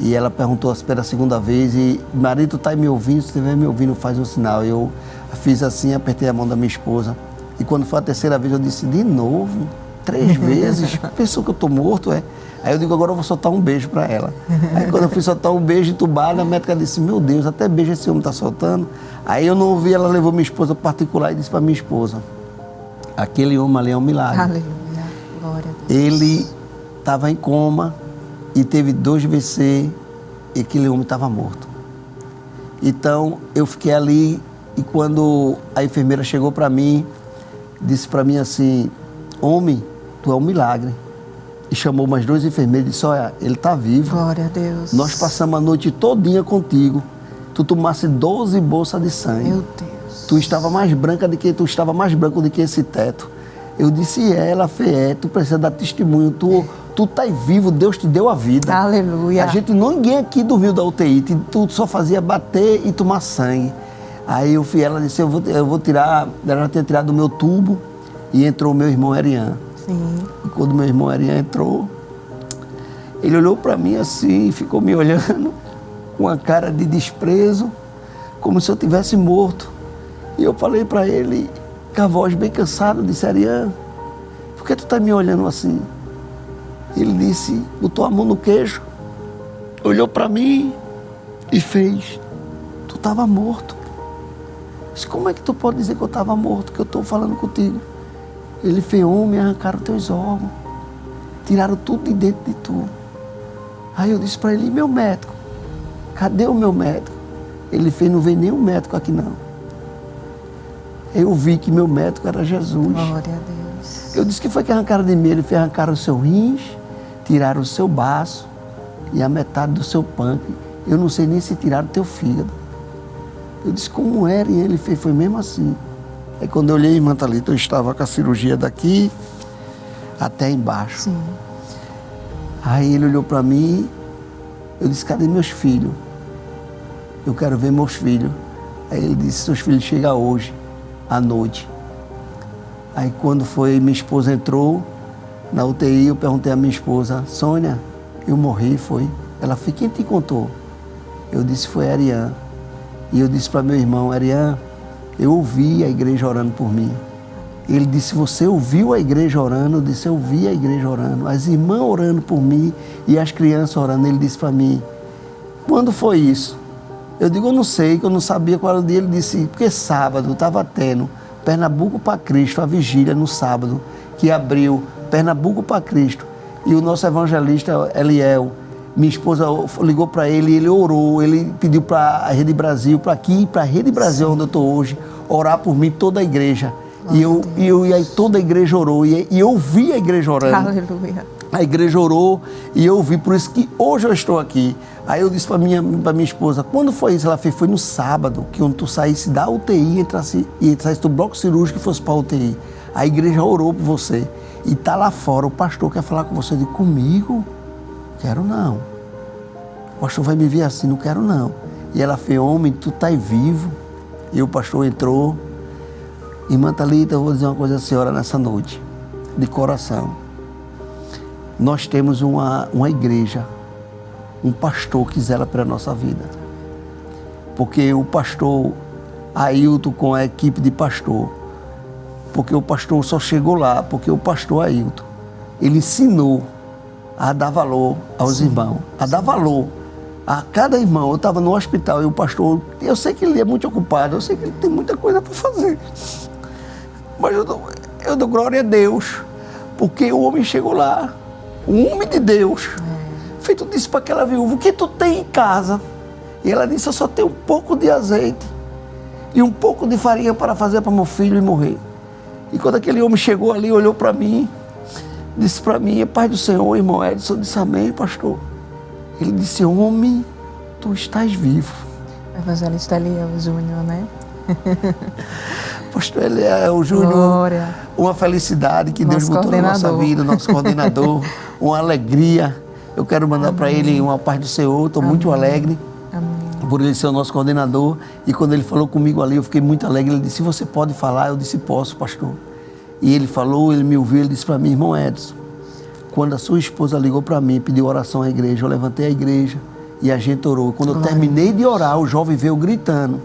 E ela perguntou pela segunda vez, e marido, tu está me ouvindo? Se estiver me ouvindo, faz um sinal. Eu fiz assim, apertei a mão da minha esposa. E quando foi a terceira vez, eu disse, de novo? 3 vezes? Pensou que eu estou morto, é? Aí eu digo, agora eu vou soltar um beijo para ela. Aí quando eu fui soltar um beijo entubado, a médica disse, meu Deus, até beijo esse homem está soltando. Aí eu não ouvi, ela levou minha esposa particular e disse para minha esposa, aquele homem ali é um milagre. Aleluia. Glória a Deus. Ele estava em coma e teve 2 AVC e aquele homem estava morto. Então, eu fiquei ali e quando a enfermeira chegou para mim, disse para mim assim, homem, tu é um milagre. E chamou mais 2 enfermeiros e disse, olha, ele está vivo. Glória a Deus. Nós passamos a noite todinha contigo. Tu tomasse 12 bolsas de sangue. Meu Deus. Tu estava mais branco do que esse teto. Eu disse, ela fez, tu precisa dar testemunho, tu tá vivo, Deus te deu a vida. Aleluia. Ninguém aqui dormiu da UTI, tu só fazia bater e tomar sangue. Aí ela disse, eu vou tirar, ela já tinha tirado o meu tubo e entrou o meu irmão Erian. Sim. E quando meu irmão Erian entrou, ele olhou para mim assim, ficou me olhando com uma cara de desprezo, como se eu tivesse morto. E eu falei para ele, com a voz bem cansada, disse, Erian, por que tu tá me olhando assim? Ele disse, botou a mão no queixo, olhou para mim e fez, tu estava morto. Eu disse, como é que tu pode dizer que eu estava morto, que eu estou falando contigo? Ele fez, homem, arrancaram teus órgãos, tiraram tudo de dentro de tu. Aí eu disse para ele, meu médico, cadê o meu médico? Ele fez, não vem nenhum médico aqui não. Eu vi que meu médico era Jesus. Glória a Deus. Eu disse que foi que arrancaram de mim. Ele fez, arrancaram o seu rins, tiraram o seu baço e a metade do seu pâncreas. Eu não sei nem se tiraram o teu fígado. Eu disse, como era? E ele fez, foi mesmo assim. Aí quando eu olhei, irmã Thalita, eu estava com a cirurgia daqui até embaixo. Sim. Aí ele olhou para mim, eu disse, cadê meus filhos? Eu quero ver meus filhos. Aí ele disse, seus filhos chegam hoje, à noite. Aí quando foi, minha esposa entrou na UTI, eu perguntei à minha esposa, Sônia, eu morri, foi? Ela foi, quem te contou? Eu disse, foi Ariane. E eu disse para meu irmão, Ariane, eu ouvi a igreja orando por mim. Ele disse, você ouviu a igreja orando? Eu disse, eu ouvi a igreja orando. As irmãs orando por mim e as crianças orando. Ele disse para mim, quando foi isso? Eu digo, eu não sei, que eu não sabia qual era o dia. Ele disse, porque sábado estava tendo Pernambuco para Cristo, a vigília no sábado, que abriu Pernambuco para Cristo. E o nosso evangelista Eliel, minha esposa ligou para ele, ele orou, ele pediu para a Rede Brasil, para aqui, para a Rede Brasil, onde eu estou hoje, orar por mim, toda a igreja. E aí toda a igreja orou, e eu vi a igreja orando. Aleluia. A igreja orou e eu vi, por isso que hoje eu estou aqui. Aí eu disse para minha esposa, quando foi isso? Ela fez, foi no sábado, que quando tu saísse da UTI e entrasse do bloco cirúrgico e fosse para a UTI. A igreja orou por você. E tá lá fora, o pastor quer falar com você. Eu digo, comigo? Quero não. O pastor vai me ver assim, não quero não. E ela fez, homem, tu tá vivo. E o pastor entrou. Irmã Thalita, eu vou dizer uma coisa à senhora nessa noite, de coração. Nós temos uma igreja, um pastor que zela pela nossa vida. Porque o pastor Ailton com a equipe de pastor, porque o pastor só chegou lá, porque o pastor Ailton, ele ensinou a dar valor aos irmãos, a dar valor a cada irmão. Eu estava no hospital e o pastor, eu sei que ele é muito ocupado, eu sei que ele tem muita coisa para fazer, mas eu dou glória a Deus, porque o homem chegou lá, um homem de Deus, feito disse para aquela viúva, o que tu tem em casa? E ela disse, eu só tenho um pouco de azeite e um pouco de farinha para fazer para meu filho e morrer. E quando aquele homem chegou ali, olhou para mim, disse para mim, Pai do Senhor, irmão Edson, eu disse, amém, pastor. Ele disse, homem, tu estás vivo. Evangelista Eliel Júnior, né? Pastor Eliel Júnior, Glória. Uma felicidade que Nosso Deus botou na nossa coordenador. vida, nosso coordenador, uma alegria. Eu quero mandar para ele uma paz do Senhor, estou muito alegre. Amém. Por ele ser o nosso coordenador, e quando ele falou comigo ali, eu fiquei muito alegre. Ele disse, você pode falar? Eu disse, posso, pastor. E ele falou, ele me ouviu, ele disse para mim, irmão Edson, quando a sua esposa ligou para mim, pediu oração à igreja, eu levantei a igreja e a gente orou. Quando eu terminei de orar, o jovem veio gritando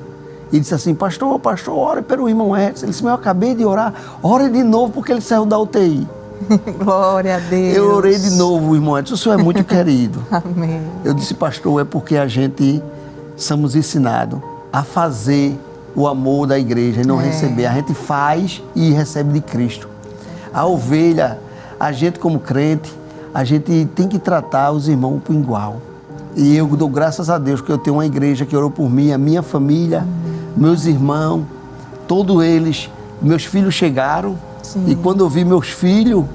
e disse assim, pastor, ore pelo irmão Edson. Ele disse, mas eu acabei de orar, ore de novo porque ele saiu da UTI. Glória a Deus. Eu orei de novo, irmão Edson, o senhor é muito querido. Amém. Eu disse, pastor, é porque a gente somos ensinados a fazer o amor da igreja e não receber. A gente faz e recebe de Cristo. A ovelha, a gente como crente, a gente tem que tratar os irmãos por igual. E eu dou graças a Deus que eu tenho uma igreja que orou por mim, a minha família, meus irmãos, todos eles. Meus filhos chegaram. Sim. E quando eu vi meus filhos,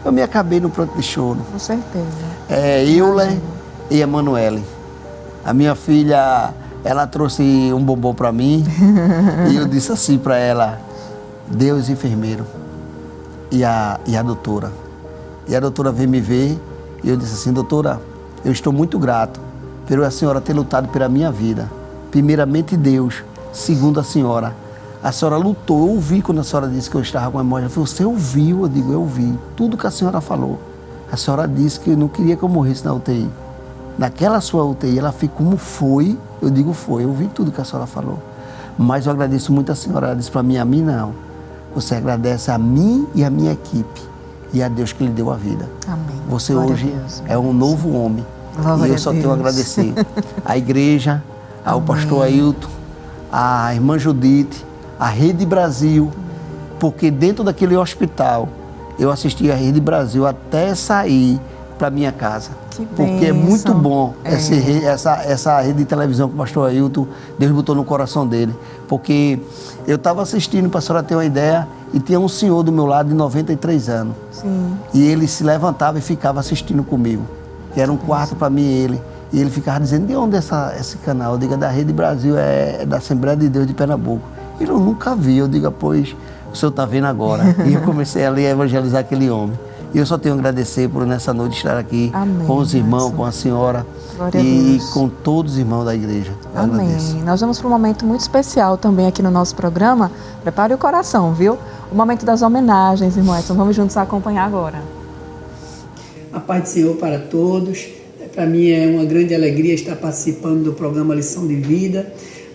eu me acabei no pranto de choro. Com certeza. Euler e Emanuele. A minha filha, ela trouxe um bombom para mim e eu disse assim para ela, Deus enfermeiro e a doutora. E a doutora veio me ver e eu disse assim, doutora, eu estou muito grato por a senhora ter lutado pela minha vida. Primeiramente Deus, segundo a senhora lutou, eu ouvi quando a senhora disse que eu estava com a hemorragia. Ela falou, você ouviu? Eu digo, eu ouvi. Tudo que a senhora falou. A senhora disse que não queria que eu morresse na UTI. Naquela sua UTI, ela fez como foi? Eu digo, foi. Eu ouvi tudo que a senhora falou. Mas eu agradeço muito a senhora. Ela disse para mim, a mim não. Você agradece a mim e a minha equipe. E a Deus que lhe deu a vida. Amém. Você Glória hoje a Deus, é um novo homem. Glória e eu só a tenho a Deus. agradecer. A igreja, ao pastor Ailton, a irmã Judite, a Rede Brasil, porque dentro daquele hospital eu assisti a Rede Brasil até sair para minha casa. Porque é muito bom essa rede de televisão que o pastor Ailton, Deus botou no coração dele. Porque eu estava assistindo, para a senhora ter uma ideia, e tinha um senhor do meu lado de 93 anos. Sim. E ele se levantava e ficava assistindo comigo. Que era um quarto para mim e ele. E ele ficava dizendo, de onde é esse canal? Eu digo, da Rede Brasil, é da Assembleia de Deus de Pernambuco. Ele eu nunca vi, eu digo, pois o senhor está vendo agora. E eu comecei ali a evangelizar aquele homem. E eu só tenho a agradecer por nessa noite estar aqui. Amém, com os irmãos, com a senhora e com todos os irmãos da igreja. Eu Amém. Agradeço. Nós vamos para um momento muito especial também aqui no nosso programa. Prepare o coração, viu? O momento das homenagens, irmão Edson. Vamos juntos acompanhar agora. A paz do Senhor para todos. Para mim é uma grande alegria estar participando do programa Lição de Vida,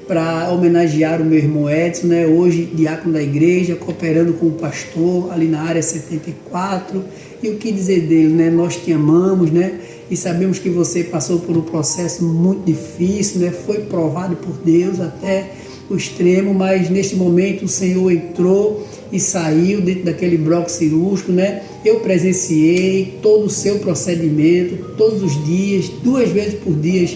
para homenagear o meu irmão Edson, né? Hoje diácono da igreja, cooperando com o pastor ali na área 74. E o que dizer dele, né? Nós te amamos, né? E sabemos que você passou por um processo muito difícil, né? Foi provado por Deus até o extremo, mas neste momento o Senhor entrou e saiu dentro daquele bloco cirúrgico, né? Eu presenciei todo o seu procedimento, todos os dias, 2 vezes por dia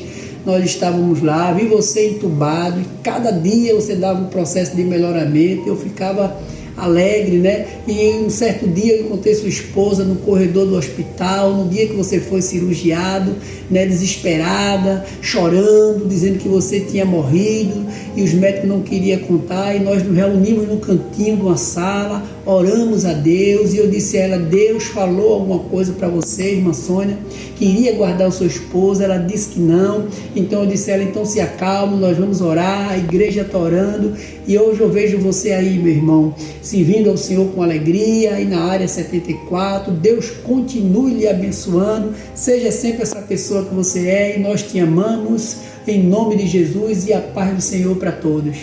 nós estávamos lá, vi você entubado, e cada dia você dava um processo de melhoramento, eu ficava alegre, né? E um certo dia eu encontrei sua esposa no corredor do hospital, no dia que você foi cirurgiado, né? Desesperada, chorando, dizendo que você tinha morrido e os médicos não queriam contar, e nós nos reunimos no cantinho de uma sala, oramos a Deus e eu disse a ela, Deus falou alguma coisa para você, irmã Sônia, que iria guardar a sua esposa, ela disse que não, então eu disse a ela, então se acalme, nós vamos orar, a igreja está orando, e hoje eu vejo você aí, meu irmão, servindo ao Senhor com alegria, e na área 74, Deus continue lhe abençoando, seja sempre essa pessoa que você é, e nós te amamos, em nome de Jesus, e a paz do Senhor para todos.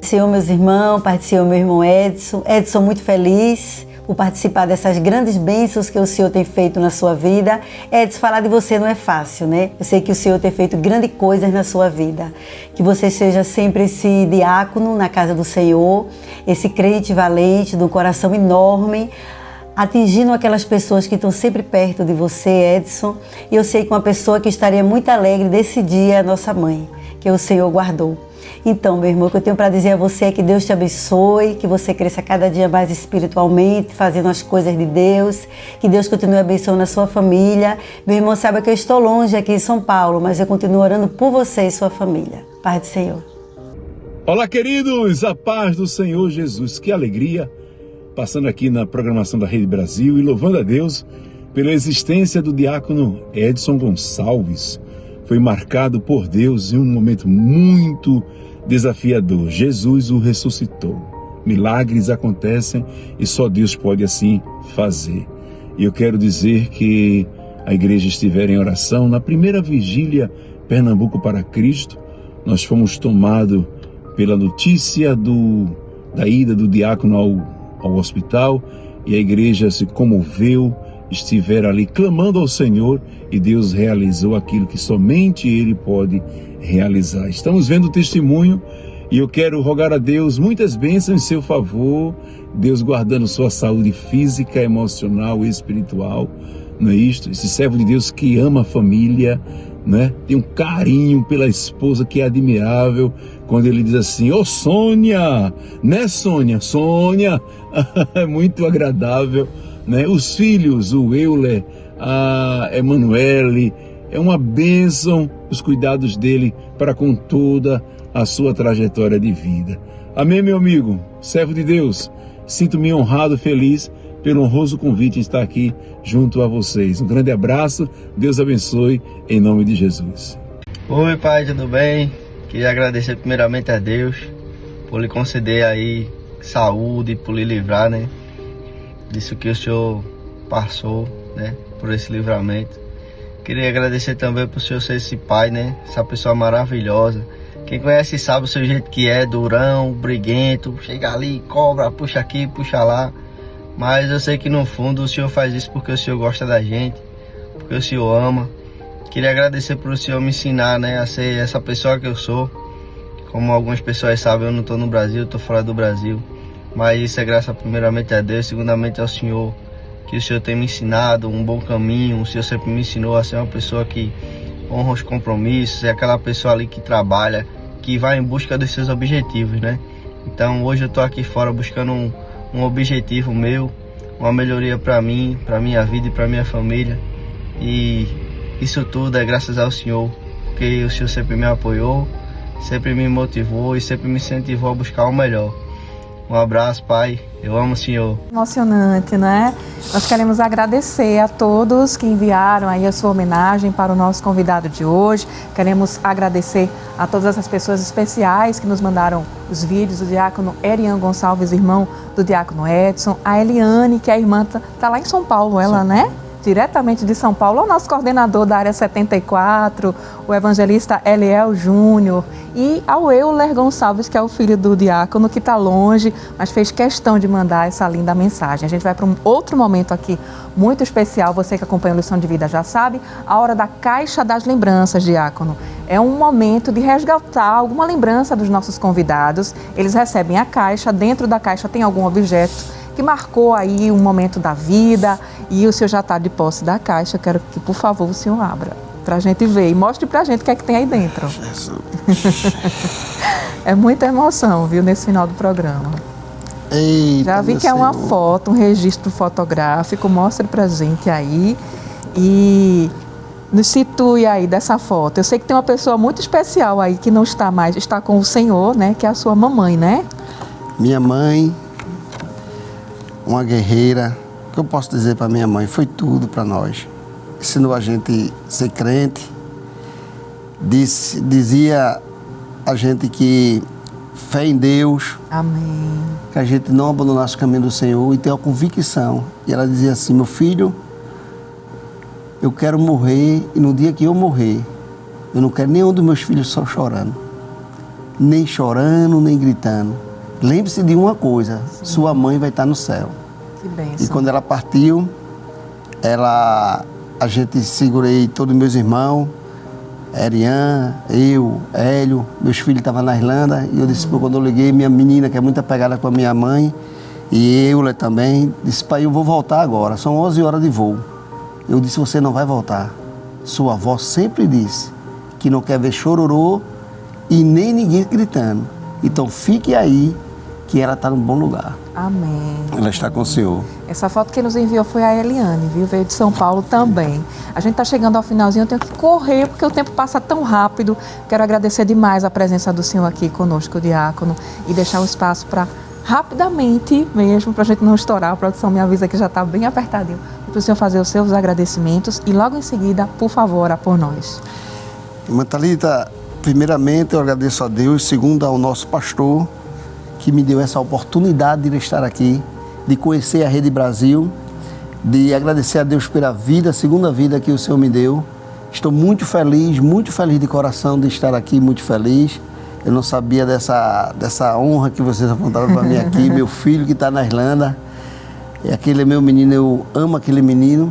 Senhor, meus irmãos, Pai do Senhor, meu irmão Edson. Edson, muito feliz por participar dessas grandes bênçãos que o Senhor tem feito na sua vida. Edson, falar de você não é fácil, né? Eu sei que o Senhor tem feito grandes coisas na sua vida. Que você seja sempre esse diácono na casa do Senhor, esse crente valente, de um coração enorme, atingindo aquelas pessoas que estão sempre perto de você, Edson. E eu sei que uma pessoa que estaria muito alegre desse dia é a nossa mãe, que o Senhor guardou. Então, meu irmão, o que eu tenho para dizer a você é que Deus te abençoe, que você cresça cada dia mais espiritualmente, fazendo as coisas de Deus, que Deus continue abençoando a sua família. Meu irmão, saiba que eu estou longe aqui em São Paulo, mas eu continuo orando por você e sua família. Paz do Senhor. Olá, queridos, a paz do Senhor Jesus. Que alegria, passando aqui na programação da Rede Brasil e louvando a Deus pela existência do diácono Edson Gonçalves. Foi marcado por Deus em um momento muito desafiador. Jesus o ressuscitou. Milagres acontecem e só Deus pode assim fazer. E eu quero dizer que a igreja estiver em oração. Na primeira vigília Pernambuco para Cristo, nós fomos tomados pela notícia da ida do diácono ao hospital, e a igreja se comoveu, estiver ali clamando ao Senhor, e Deus realizou aquilo que somente Ele pode realizar. Estamos vendo o testemunho e eu quero rogar a Deus muitas bênçãos em seu favor, Deus guardando sua saúde física, emocional e espiritual. Não é isto? Esse servo de Deus que ama a família, né? Tem um carinho pela esposa que é admirável, quando ele diz assim: ô Sônia, né Sônia? Sônia, é muito agradável, né? Os filhos, o Euler, a Emanuele, é uma bênção os cuidados dele para com toda a sua trajetória de vida. Amém, meu amigo, servo de Deus, sinto-me honrado, feliz pelo honroso convite de estar aqui junto a vocês. Um grande abraço, Deus abençoe, em nome de Jesus. Oi, pai, tudo bem? Queria agradecer primeiramente a Deus por lhe conceder aí saúde, por lhe livrar, né, disso que o Senhor passou, né, por esse livramento. Queria agradecer também por o Senhor ser esse pai, né, essa pessoa maravilhosa. Quem conhece sabe o seu jeito que é, durão, briguento, chega ali, cobra, puxa aqui, puxa lá. Mas eu sei que no fundo o Senhor faz isso porque o Senhor gosta da gente, porque o Senhor ama. Queria agradecer por o Senhor me ensinar, né, a ser essa pessoa que eu sou. Como algumas pessoas sabem, eu não estou no Brasil, estou fora do Brasil. Mas isso é graças primeiramente a Deus, segundamente ao Senhor, que o Senhor tem me ensinado um bom caminho. O Senhor sempre me ensinou a ser uma pessoa que honra os compromissos, é aquela pessoa ali que trabalha, que vai em busca dos seus objetivos, né? Então hoje eu estou aqui fora buscando um objetivo meu, uma melhoria para mim, para minha vida e para minha família. E isso tudo é graças ao Senhor, porque o Senhor sempre me apoiou, sempre me motivou e sempre me incentivou a buscar o melhor. Um abraço, pai. Eu amo o Senhor. Emocionante, né? Nós queremos agradecer a todos que enviaram aí a sua homenagem para o nosso convidado de hoje. Queremos agradecer a todas as pessoas especiais que nos mandaram os vídeos, o diácono Erian Gonçalves, irmão do diácono Edson, a Eliane, que a irmã está lá em São Paulo, ela, né? Diretamente de São Paulo, o nosso coordenador da área 74, o evangelista Eliel Júnior, e ao Euler Gonçalves, que é o filho do diácono, que está longe, mas fez questão de mandar essa linda mensagem. A gente vai para um outro momento aqui muito especial, você que acompanha a Lição de Vida já sabe, a hora da Caixa das Lembranças, diácono. É um momento de resgatar alguma lembrança dos nossos convidados. Eles recebem a caixa, dentro da caixa tem algum objeto que marcou aí um momento da vida, e o senhor já está de posse da caixa. Eu quero que, por favor, o senhor abra para a gente ver e mostre para a gente o que é que tem aí dentro. É muita emoção, viu, nesse final do programa. Eita, já vi que é uma foto, um registro fotográfico. Mostre para a gente aí e nos situe aí dessa foto. Eu sei que tem uma pessoa muito especial aí que não está mais, está com o senhor, né, que é a sua mamãe, né? Minha mãe, uma guerreira. O que eu posso dizer para minha mãe? Foi tudo para nós. Ensinou a gente a ser crente. Dizia a gente que fé em Deus. Amém. Que a gente não abandonasse o caminho do Senhor e ter a convicção. E ela dizia assim: meu filho, eu quero morrer, e no dia que eu morrer, eu não quero nenhum dos meus filhos só chorando. Nem chorando, nem gritando. Lembre-se de uma coisa: sim, sua mãe vai estar no céu. Que bênção. E quando ela partiu, a gente segurei todos os meus irmãos, Erian, eu, Hélio, meus filhos estavam na Irlanda, e eu disse, quando eu liguei, minha menina, que é muito apegada com a minha mãe, e eu também, disse, pai, eu vou voltar agora, são 11 horas de voo. Eu disse, você não vai voltar. Sua avó sempre disse que não quer ver chororô e nem ninguém gritando. Então fique aí, que ela está num bom lugar. Amém. Ela está com o Senhor. Essa foto que nos enviou foi a Eliane, viu? Veio de São Paulo também. A gente está chegando ao finalzinho, eu tenho que correr porque o tempo passa tão rápido. Quero agradecer demais a presença do senhor aqui conosco, o diácono, e deixar o espaço para rapidamente mesmo, para a gente não estourar. A produção me avisa que já está bem apertadinho. Para o senhor fazer os seus agradecimentos e logo em seguida, por favor, ora por nós. Irmã Thalita, primeiramente eu agradeço a Deus, segundo ao nosso pastor, que me deu essa oportunidade de estar aqui, de conhecer a Rede Brasil, de agradecer a Deus pela vida, a segunda vida que o Senhor me deu. Estou muito feliz de coração de estar aqui, muito feliz. Eu não sabia dessa honra que vocês apontaram para mim aqui, meu filho que está na Irlanda. Aquele é meu menino, eu amo aquele menino.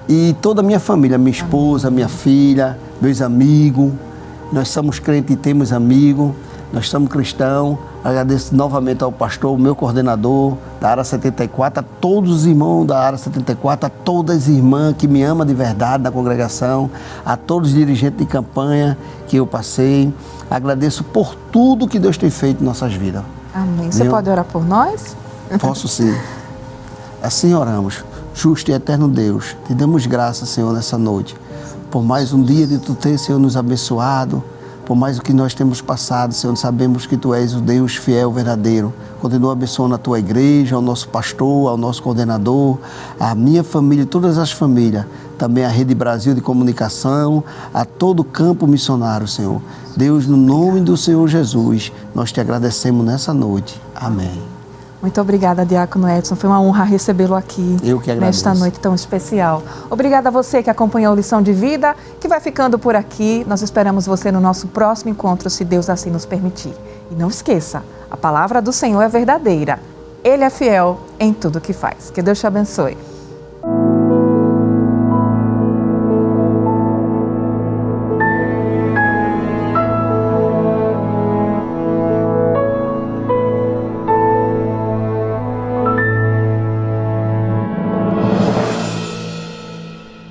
E toda a minha família, minha esposa, minha filha, meus amigos. Nós somos crentes e temos amigos, nós somos cristãos. Agradeço novamente ao pastor, o meu coordenador da Área 74, a todos os irmãos da Área 74, a todas as irmãs que me amam de verdade na congregação, a todos os dirigentes de campanha que eu passei. Agradeço por tudo que Deus tem feito em nossas vidas. Amém. Você pode orar por nós? Posso sim. Assim oramos. Justo e eterno Deus, te damos graças, Senhor, nessa noite, por mais um dia de Tu ter, Senhor, nos abençoado, por mais o que nós temos passado, Senhor, sabemos que Tu és o Deus fiel, verdadeiro. Continua abençoando a Tua igreja, ao nosso pastor, ao nosso coordenador, a minha família, todas as famílias, também a Rede Brasil de Comunicação, a todo o campo missionário, Senhor. Deus, no nome do Senhor Jesus, nós Te agradecemos nessa noite. Amém. Muito obrigada, Diácono Edson. Foi uma honra recebê-lo aqui Eu que agradeço. nesta noite tão especial. Obrigada a você que acompanhou a Lição de Vida, que vai ficando por aqui. Nós esperamos você no nosso próximo encontro, se Deus assim nos permitir. E não esqueça, a palavra do Senhor é verdadeira. Ele é fiel em tudo que faz. Que Deus te abençoe.